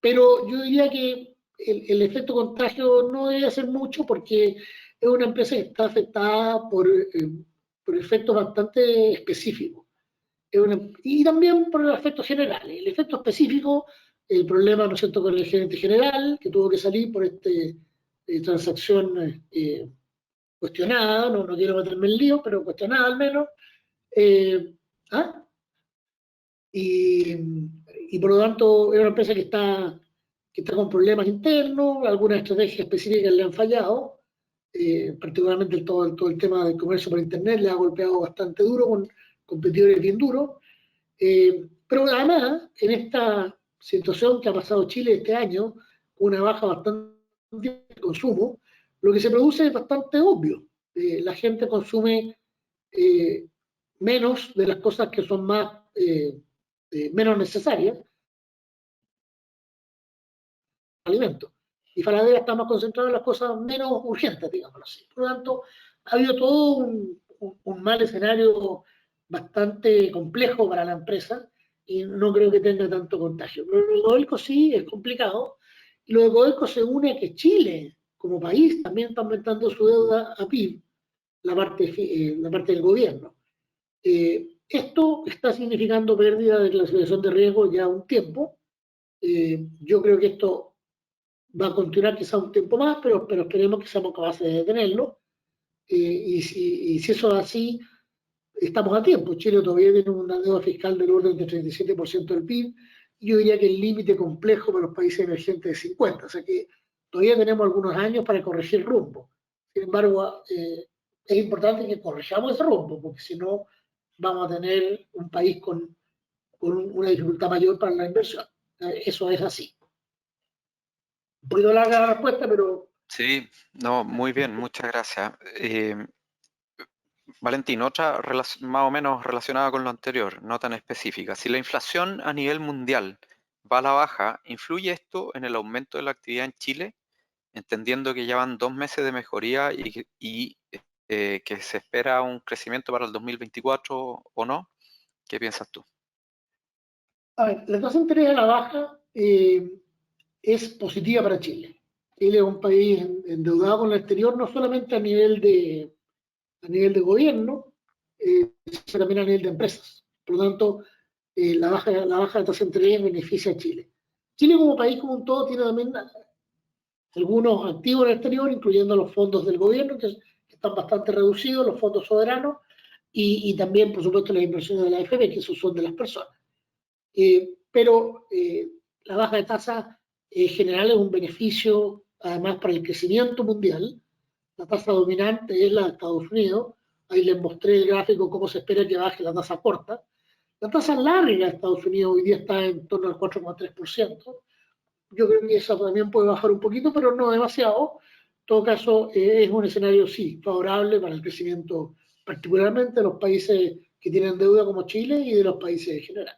Pero yo diría que el efecto contagio no debe ser mucho porque es una empresa que está afectada por efectos bastante específicos. Y también por los efectos generales. El efecto específico, el problema, ¿no es cierto?, con el gerente general, que tuvo que salir por esta transacción cuestionada, no quiero meterme en lío, pero cuestionada al menos. Eh, ¿ah? y por lo tanto es una empresa que está con problemas internos, algunas estrategias específicas le han fallado, particularmente todo el tema del comercio por Internet le ha golpeado bastante duro con competidores bien duros. Pero además, en esta situación que ha pasado Chile este año, con una baja bastante de consumo, lo que se produce es bastante obvio. La gente consume menos de las cosas que son menos necesarias, alimentos. Y Falabella está más concentrado en las cosas menos urgentes, digamos así. Por lo tanto, ha habido todo un mal escenario bastante complejo para la empresa y no creo que tenga tanto contagio. Pero lo de Codelco sí es complicado. Y lo de Codelco se une a que Chile, como país, también está aumentando su deuda a PIB, la parte del gobierno. Esto está significando pérdida de clasificación de riesgo ya un tiempo. Yo creo que esto va a continuar quizá un tiempo más, pero esperemos que seamos capaces de detenerlo. Y si eso es así, estamos a tiempo. Chile todavía tiene una deuda fiscal del orden del 37% del PIB. Y yo diría que el límite complejo para los países emergentes es 50%. O sea que todavía tenemos algunos años para corregir el rumbo. Sin embargo, es importante que corrijamos ese rumbo, porque si no, vamos a tener un país con una dificultad mayor para la inversión. Eso es así. Un poquito larga la respuesta, pero... Sí, no, muy bien, muchas gracias. Valentín, otra más o menos relacionada con lo anterior, no tan específica. Si la inflación a nivel mundial va a la baja, ¿influye esto en el aumento de la actividad en Chile? Entendiendo que ya van 2 meses de mejoría y que se espera un crecimiento para el 2024 o no. ¿Qué piensas tú? A ver, la tasa de interés a la baja es positiva para Chile. Chile es un país endeudado con el exterior, no solamente a nivel de gobierno, sino también a nivel de empresas. Por lo tanto, la baja de tasa de interés beneficia a Chile. Chile como país como un todo tiene también algunos activos en el exterior, incluyendo los fondos del gobierno, que están bastante reducidos, los fondos soberanos, y también, por supuesto, las inversiones de la AFP, que esos son de las personas. Pero la baja de tasa en general es un beneficio, además, para el crecimiento mundial. La tasa dominante es la de Estados Unidos. Ahí les mostré el gráfico cómo se espera que baje la tasa corta. La tasa larga de Estados Unidos hoy día está en torno al 4,3%. Yo creo que eso también puede bajar un poquito, pero no demasiado. En todo caso, es un escenario, sí, favorable para el crecimiento, particularmente de los países que tienen deuda como Chile y de los países en general.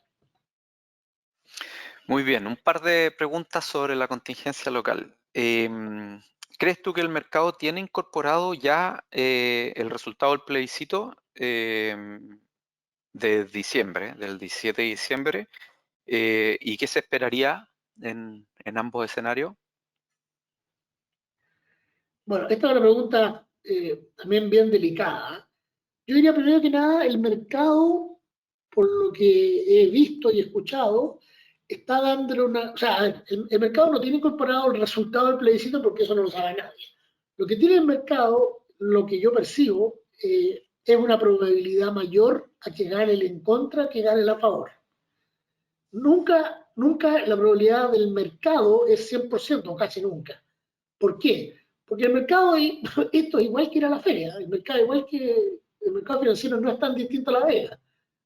Muy bien, un par de preguntas sobre la contingencia local. ¿Crees tú que el mercado tiene incorporado ya el resultado del plebiscito de diciembre, del 17 de diciembre? ¿Y qué se esperaría en ambos escenarios? Bueno, esta es una pregunta también bien delicada. Yo diría primero que nada, el mercado, por lo que he visto y escuchado, está dándole una... O sea, a ver, el mercado no tiene incorporado el resultado del plebiscito porque eso no lo sabe nadie. Lo que tiene el mercado, lo que yo percibo, es una probabilidad mayor a que gane el en contra que gane el a favor. Nunca la probabilidad del mercado es 100%, o casi nunca. ¿Por qué? Porque el mercado, esto es igual que ir a la feria, el mercado financiero no es tan distinto a la vega,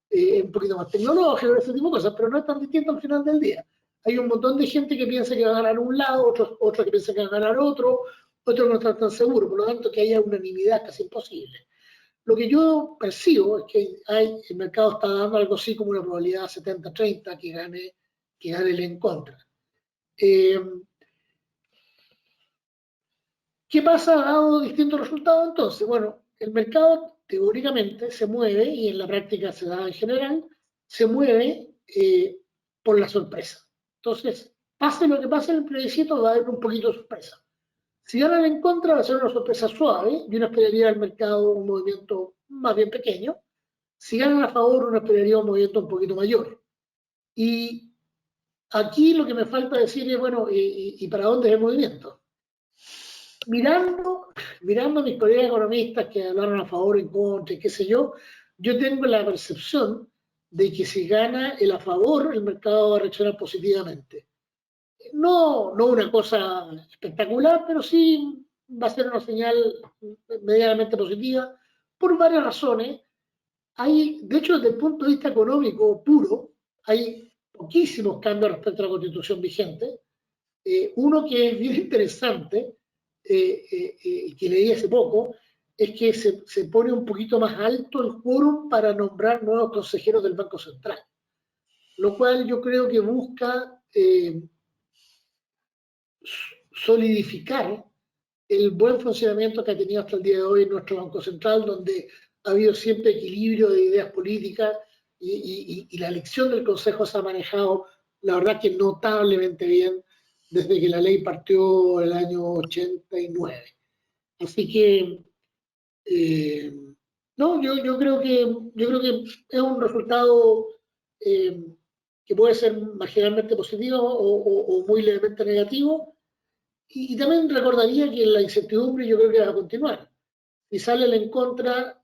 es un poquito más tecnológico, ese tipo de cosas, pero no es tan distinto al final del día. Hay un montón de gente que piensa que va a ganar un lado, otros que piensan que va a ganar otro, otros no están tan seguros, por lo tanto que haya unanimidad es casi imposible. Lo que yo percibo es que el mercado está dando algo así como una probabilidad 70-30 que gane el en contra. Eh, ¿Qué pasa dado distintos resultados entonces? Bueno, el mercado teóricamente se mueve, y en la práctica se da en general, se mueve por la sorpresa. Entonces, pase lo que pase en el plebiscito, va a haber un poquito de sorpresa. Si ganan en contra, va a ser una sorpresa suave, y uno esperaría al mercado un movimiento más bien pequeño. Si ganan a favor, uno esperaría un movimiento un poquito mayor. Y aquí lo que me falta decir es, bueno, ¿y para dónde es el movimiento? Mirando a mis colegas economistas que hablaron a favor, en contra, y qué sé yo tengo la percepción de que si gana el a favor, el mercado va a reaccionar positivamente. No una cosa espectacular, pero sí va a ser una señal medianamente positiva por varias razones. De hecho, desde el punto de vista económico puro, hay poquísimos cambios respecto a la constitución vigente. Uno que es bien interesante, que leí hace poco, es que se pone un poquito más alto el quórum para nombrar nuevos consejeros del Banco Central, lo cual yo creo que busca solidificar el buen funcionamiento que ha tenido hasta el día de hoy nuestro Banco Central, donde ha habido siempre equilibrio de ideas políticas y la elección del Consejo se ha manejado, la verdad que notablemente bien desde que la ley partió el año 89. Así que, eh, no, yo creo que es un resultado eh, que puede ser marginalmente positivo o muy levemente negativo, y también recordaría que la incertidumbre yo creo que va a continuar. Si sale el en contra,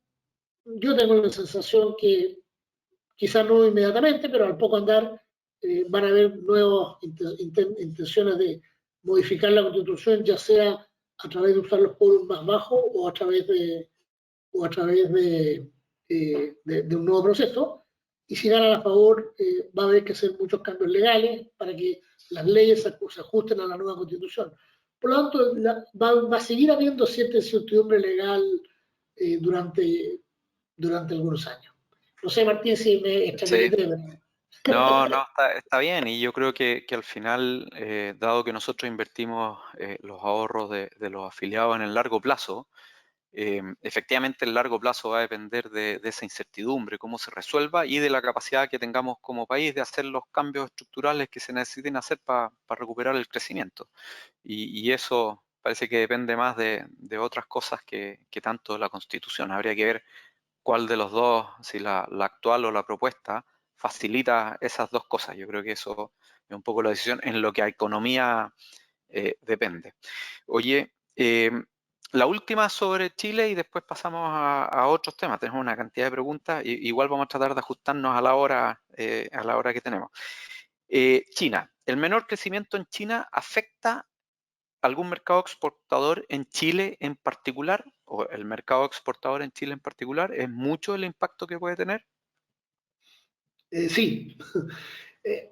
yo tengo la sensación que quizás no inmediatamente, pero al poco andar van a haber nuevas intenciones de modificar la constitución, ya sea a través de usar los quórums más bajos o a través de un nuevo proceso. Y si ganan a favor, va a haber que hacer muchos cambios legales para que las leyes se ajusten a la nueva constitución. Por lo tanto, va a seguir habiendo cierta incertidumbre legal durante algunos años. No sé, Martín, si me Sí. extralimité, pero... No, está bien, y yo creo que al final, dado que nosotros invertimos los ahorros de los afiliados en el largo plazo, efectivamente el largo plazo va a depender de esa incertidumbre, cómo se resuelva y de la capacidad que tengamos como país de hacer los cambios estructurales que se necesiten hacer para recuperar el crecimiento. Y eso parece que depende más de otras cosas que tanto de la Constitución. Habría que ver cuál de los dos, si la actual o la propuesta, facilita esas dos cosas. Yo creo que eso es un poco la decisión en lo que a economía depende. Oye, la última sobre Chile y después pasamos a otros temas. Tenemos una cantidad de preguntas y igual vamos a tratar de ajustarnos a la hora que tenemos. China. ¿El menor crecimiento en China afecta algún mercado exportador en Chile en particular? ¿O el mercado exportador en Chile en particular? ¿Es mucho el impacto que puede tener? Sí,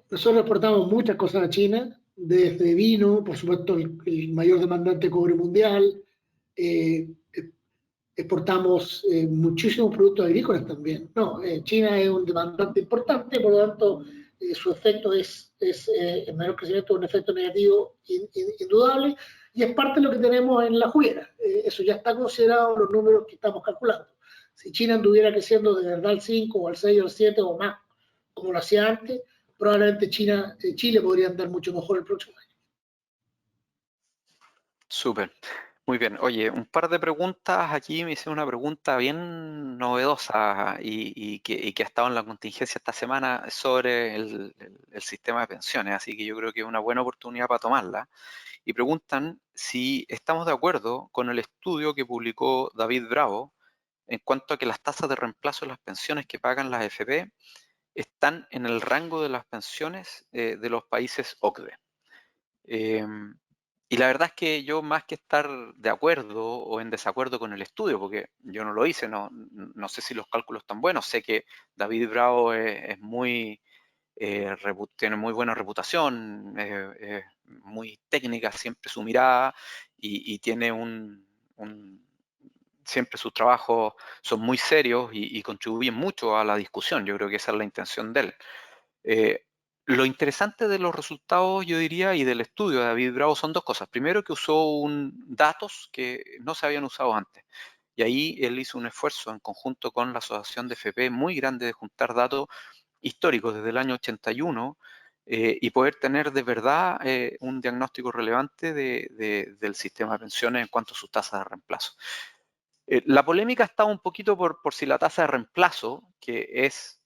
nosotros exportamos muchas cosas a China, desde vino, por supuesto, el mayor demandante de cobre mundial. eh, Exportamos muchísimos productos agrícolas también. No, China es un demandante importante, por lo tanto, su efecto el menor crecimiento es un efecto negativo indudable, y es parte de lo que tenemos en la juguera. Eso ya está considerado en los números que estamos calculando. Si China anduviera creciendo de verdad al 5 o al 6 o al 7 o más, como lo hacía antes, probablemente Chile podría andar mucho mejor el próximo año. Súper. Muy bien. Oye, un par de preguntas aquí. Me hice una pregunta bien novedosa y que ha estado en la contingencia esta semana sobre el sistema de pensiones. Así que yo creo que es una buena oportunidad para tomarla. Y preguntan si estamos de acuerdo con el estudio que publicó David Bravo en cuanto a que las tasas de reemplazo de las pensiones que pagan las AFP están en el rango de las pensiones de los países OCDE. Y la verdad es que yo, más que estar de acuerdo o en desacuerdo con el estudio, porque yo no lo hice, no sé si los cálculos están buenos, sé que David Bravo es muy, tiene muy buena reputación, es muy técnica siempre su mirada y tiene siempre sus trabajos son muy serios y contribuyen mucho a la discusión. Yo creo que esa es la intención de él. Lo interesante de los resultados, yo diría, y del estudio de David Bravo son dos cosas. Primero, que usó datos que no se habían usado antes. Y ahí él hizo un esfuerzo en conjunto con la Asociación de FP muy grande de juntar datos históricos desde el año 81 y poder tener de verdad un diagnóstico relevante del sistema de pensiones en cuanto a sus tasas de reemplazo. La polémica está un poquito por si la tasa de reemplazo, que es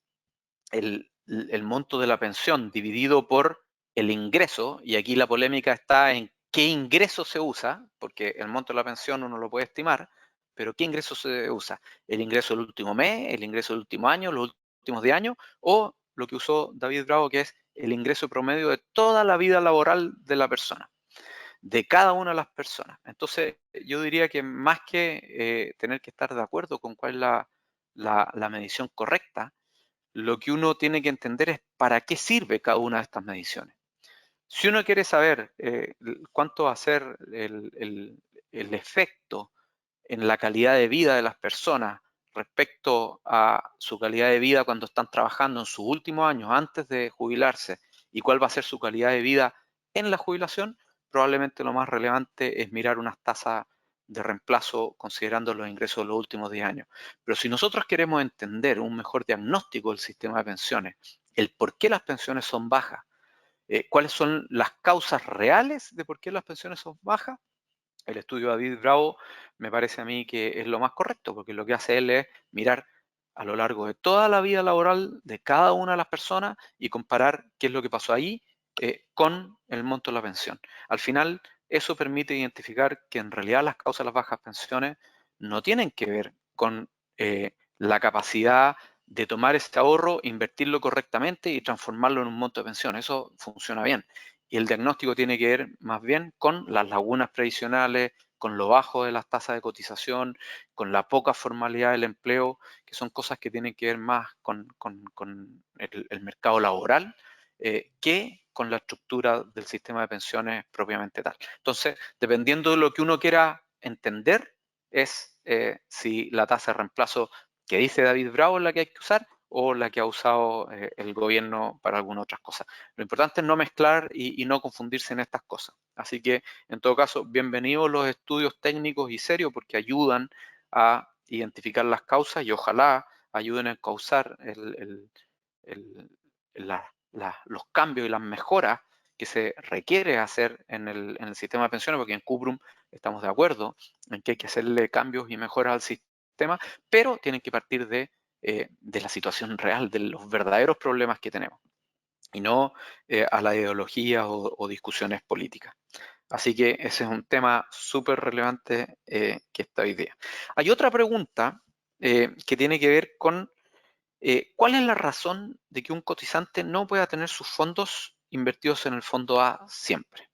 el monto de la pensión dividido por el ingreso, y aquí la polémica está en qué ingreso se usa, porque el monto de la pensión uno lo puede estimar, pero ¿qué ingreso se usa? ¿El ingreso del último mes, el ingreso del último año, los últimos 10 años, o lo que usó David Bravo, que es el ingreso promedio de toda la vida laboral de la persona, de cada una de las personas? Entonces, yo diría que más que tener que estar de acuerdo con cuál es la medición correcta, lo que uno tiene que entender es para qué sirve cada una de estas mediciones. Si uno quiere saber cuánto va a ser el efecto en la calidad de vida de las personas respecto a su calidad de vida cuando están trabajando en sus últimos años antes de jubilarse y cuál va a ser su calidad de vida en la jubilación, probablemente lo más relevante es mirar unas tasas de reemplazo considerando los ingresos de los últimos 10 años. Pero si nosotros queremos entender un mejor diagnóstico del sistema de pensiones, el por qué las pensiones son bajas, cuáles son las causas reales de por qué las pensiones son bajas, el estudio de David Bravo me parece a mí que es lo más correcto, porque lo que hace él es mirar a lo largo de toda la vida laboral de cada una de las personas y comparar qué es lo que pasó ahí con el monto de la pensión. Al final, eso permite identificar que en realidad las causas de las bajas pensiones no tienen que ver con la capacidad de tomar este ahorro, invertirlo correctamente y transformarlo en un monto de pensión. Eso funciona bien. Y el diagnóstico tiene que ver más bien con las lagunas previsionales, con lo bajo de las tasas de cotización, con la poca formalidad del empleo, que son cosas que tienen que ver más con el mercado laboral que con la estructura del sistema de pensiones propiamente tal. Entonces, dependiendo de lo que uno quiera entender, es si la tasa de reemplazo que dice David Bravo es la que hay que usar o la que ha usado el gobierno para algunas otras cosas. Lo importante es no mezclar y no confundirse en estas cosas. Así que, en todo caso, bienvenidos los estudios técnicos y serios porque ayudan a identificar las causas y ojalá ayuden a causar los cambios y las mejoras que se requiere hacer en el sistema de pensiones, porque en Cuprum estamos de acuerdo en que hay que hacerle cambios y mejoras al sistema, pero tienen que partir de la situación real, de los verdaderos problemas que tenemos, y no a la ideología o discusiones políticas. Así que ese es un tema súper relevante que está hoy día. Hay otra pregunta que tiene que ver con ¿cuál es la razón de que un cotizante no pueda tener sus fondos invertidos en el fondo A siempre?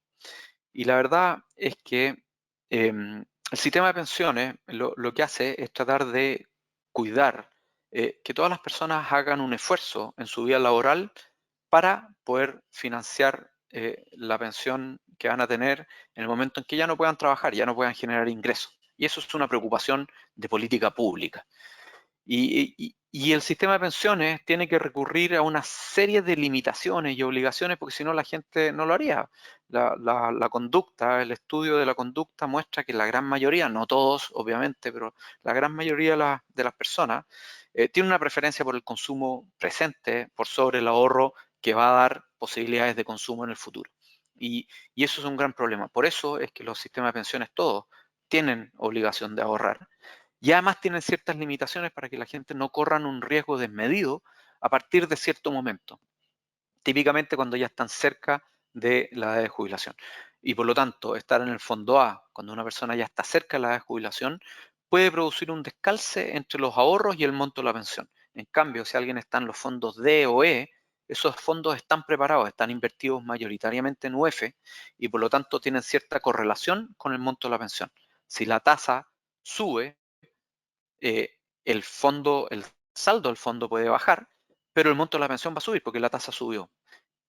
Y la verdad es que el sistema de pensiones lo que hace es tratar de cuidar que todas las personas hagan un esfuerzo en su vida laboral para poder financiar la pensión que van a tener en el momento en que ya no puedan trabajar, ya no puedan generar ingresos. Y eso es una preocupación de política pública. Y el sistema de pensiones tiene que recurrir a una serie de limitaciones y obligaciones porque si no la gente no lo haría. La conducta, el estudio de la conducta muestra que la gran mayoría, no todos obviamente, pero la gran mayoría de las personas tiene una preferencia por el consumo presente por sobre el ahorro que va a dar posibilidades de consumo en el futuro. Y eso es un gran problema. Por eso es que los sistemas de pensiones todos tienen obligación de ahorrar. Y además tienen ciertas limitaciones para que la gente no corra un riesgo desmedido a partir de cierto momento, típicamente cuando ya están cerca de la edad de jubilación. Y por lo tanto, estar en el fondo A, cuando una persona ya está cerca de la edad de jubilación, puede producir un descalce entre los ahorros y el monto de la pensión. En cambio, si alguien está en los fondos D o E, esos fondos están preparados, están invertidos mayoritariamente en UF y por lo tanto tienen cierta correlación con el monto de la pensión. Si la tasa sube, el saldo del fondo puede bajar, pero el monto de la pensión va a subir porque la tasa subió.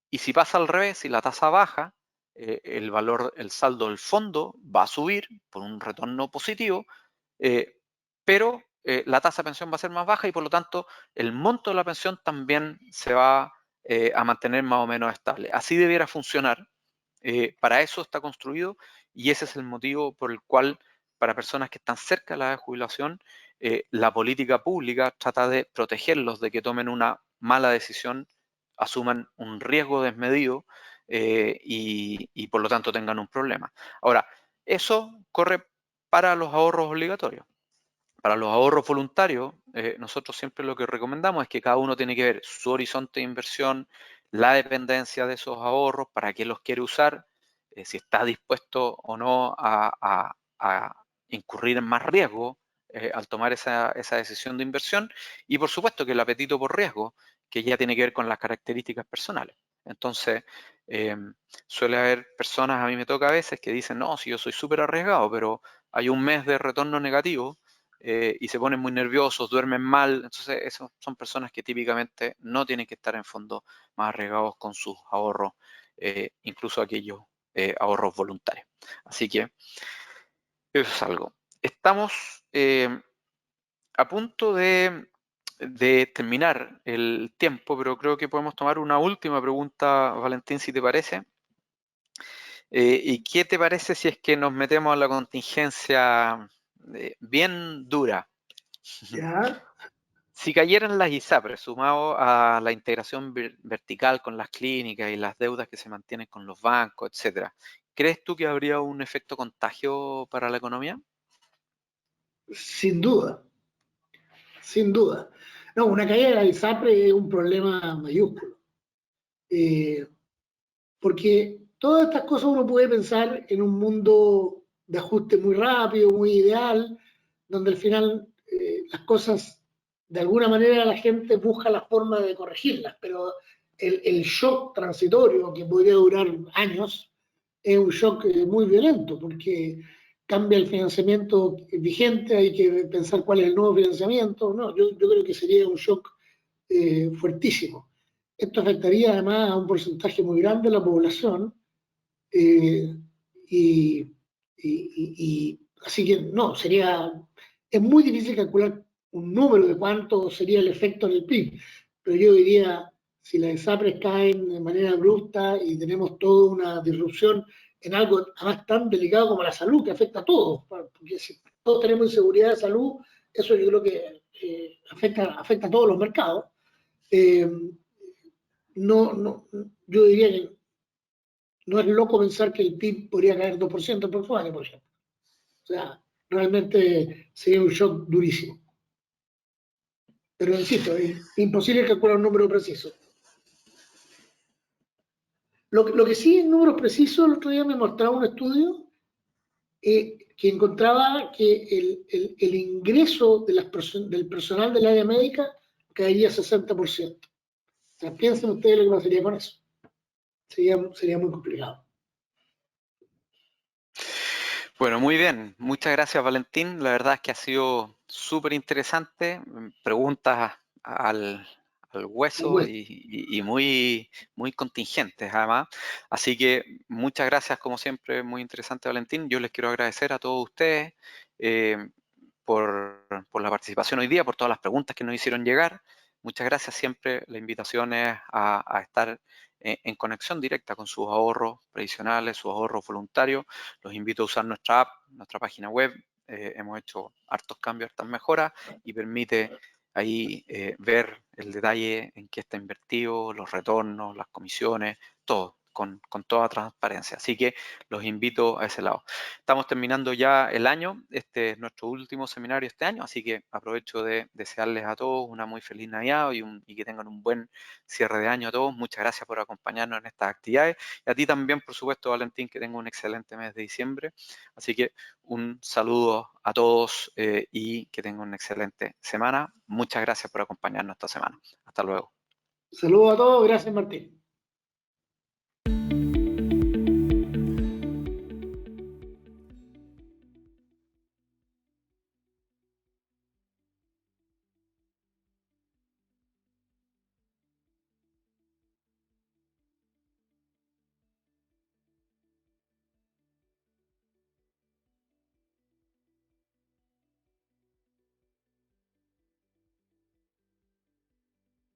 Y si pasa al revés, si la tasa baja, el saldo del fondo va a subir por un retorno positivo, pero la tasa de pensión va a ser más baja y por lo tanto el monto de la pensión también se va a mantener más o menos estable. Así debiera funcionar. Para eso está construido y ese es el motivo por el cual para personas que están cerca de la edad de jubilación, la política pública trata de protegerlos de que tomen una mala decisión, asuman un riesgo desmedido y por lo tanto tengan un problema. Ahora, eso corre para los ahorros obligatorios. Para los ahorros voluntarios, nosotros siempre lo que recomendamos es que cada uno tiene que ver su horizonte de inversión, la dependencia de esos ahorros, para qué los quiere usar, si está dispuesto o no a incurrir en más riesgo al tomar esa decisión de inversión, y por supuesto que el apetito por riesgo, que ya tiene que ver con las características personales. Entonces, suele haber personas, a mí me toca a veces, que dicen, no, si yo soy súper arriesgado, pero hay un mes de retorno negativo, y se ponen muy nerviosos, duermen mal. Entonces, esas son personas que típicamente no tienen que estar en fondos más arriesgados con sus ahorros, incluso aquellos ahorros voluntarios. Así que eso es algo. Estamos a punto de terminar el tiempo, pero creo que podemos tomar una última pregunta, Valentín, si te parece. ¿Y qué te parece si es que nos metemos a la contingencia bien dura? ¿Ya? Si cayeran las ISAPRES, sumado a la integración vertical con las clínicas y las deudas que se mantienen con los bancos, etcétera, ¿crees tú que habría un efecto contagio para la economía? Sin duda, sin duda. No, una caída de la ISAPRE es un problema mayúsculo. Porque todas estas cosas uno puede pensar en un mundo de ajuste muy rápido, muy ideal, donde al final las cosas, de alguna manera la gente busca la forma de corregirlas, pero el shock transitorio, que podría durar años, es un shock muy violento, porque cambia el financiamiento vigente, hay que pensar cuál es el nuevo financiamiento, no, yo creo que sería un shock fuertísimo. Esto afectaría además a un porcentaje muy grande de la población eh, y, así que no, es muy difícil calcular un número de cuánto sería el efecto en el PIB, pero yo diría, si las ISAPRES caen de manera abrupta y tenemos toda una disrupción en algo además tan delicado como la salud, que afecta a todos, porque si todos tenemos inseguridad de salud, eso yo creo que afecta a todos los mercados. Eh, yo diría que no es loco pensar que el PIB podría caer 2% el próximo año, por ejemplo. O sea, realmente sería un shock durísimo. Pero insisto, es imposible calcular un número preciso. Lo que sí en números precisos, el otro día me mostraba un estudio que encontraba que el ingreso del personal del área médica caería 60%. O sea, piensen ustedes lo que pasaría con eso. Sería muy complicado. Bueno, muy bien. Muchas gracias, Valentín. La verdad es que ha sido súper interesante. Preguntas al hueso y muy, muy contingentes, además. Así que muchas gracias, como siempre. Muy interesante, Valentín. Yo les quiero agradecer a todos ustedes por la participación hoy día, por todas las preguntas que nos hicieron llegar. Muchas gracias. Siempre la invitación es a estar en conexión directa con sus ahorros previsionales, sus ahorros voluntarios. Los invito a usar nuestra app, nuestra página web. Hemos hecho hartos cambios, hartas mejoras y permite ahí ver el detalle en qué está invertido, los retornos, las comisiones, todo, con toda transparencia. Así que los invito a ese lado. Estamos terminando ya el año, este es nuestro último seminario este año, así que aprovecho de desearles a todos una muy feliz Navidad y que tengan un buen cierre de año a todos. Muchas gracias por acompañarnos en estas actividades. Y a ti también, por supuesto, Valentín, que tenga un excelente mes de diciembre. Así que un saludo a todos y que tengan una excelente semana. Muchas gracias por acompañarnos esta semana. Hasta luego. Saludos a todos, gracias Martín.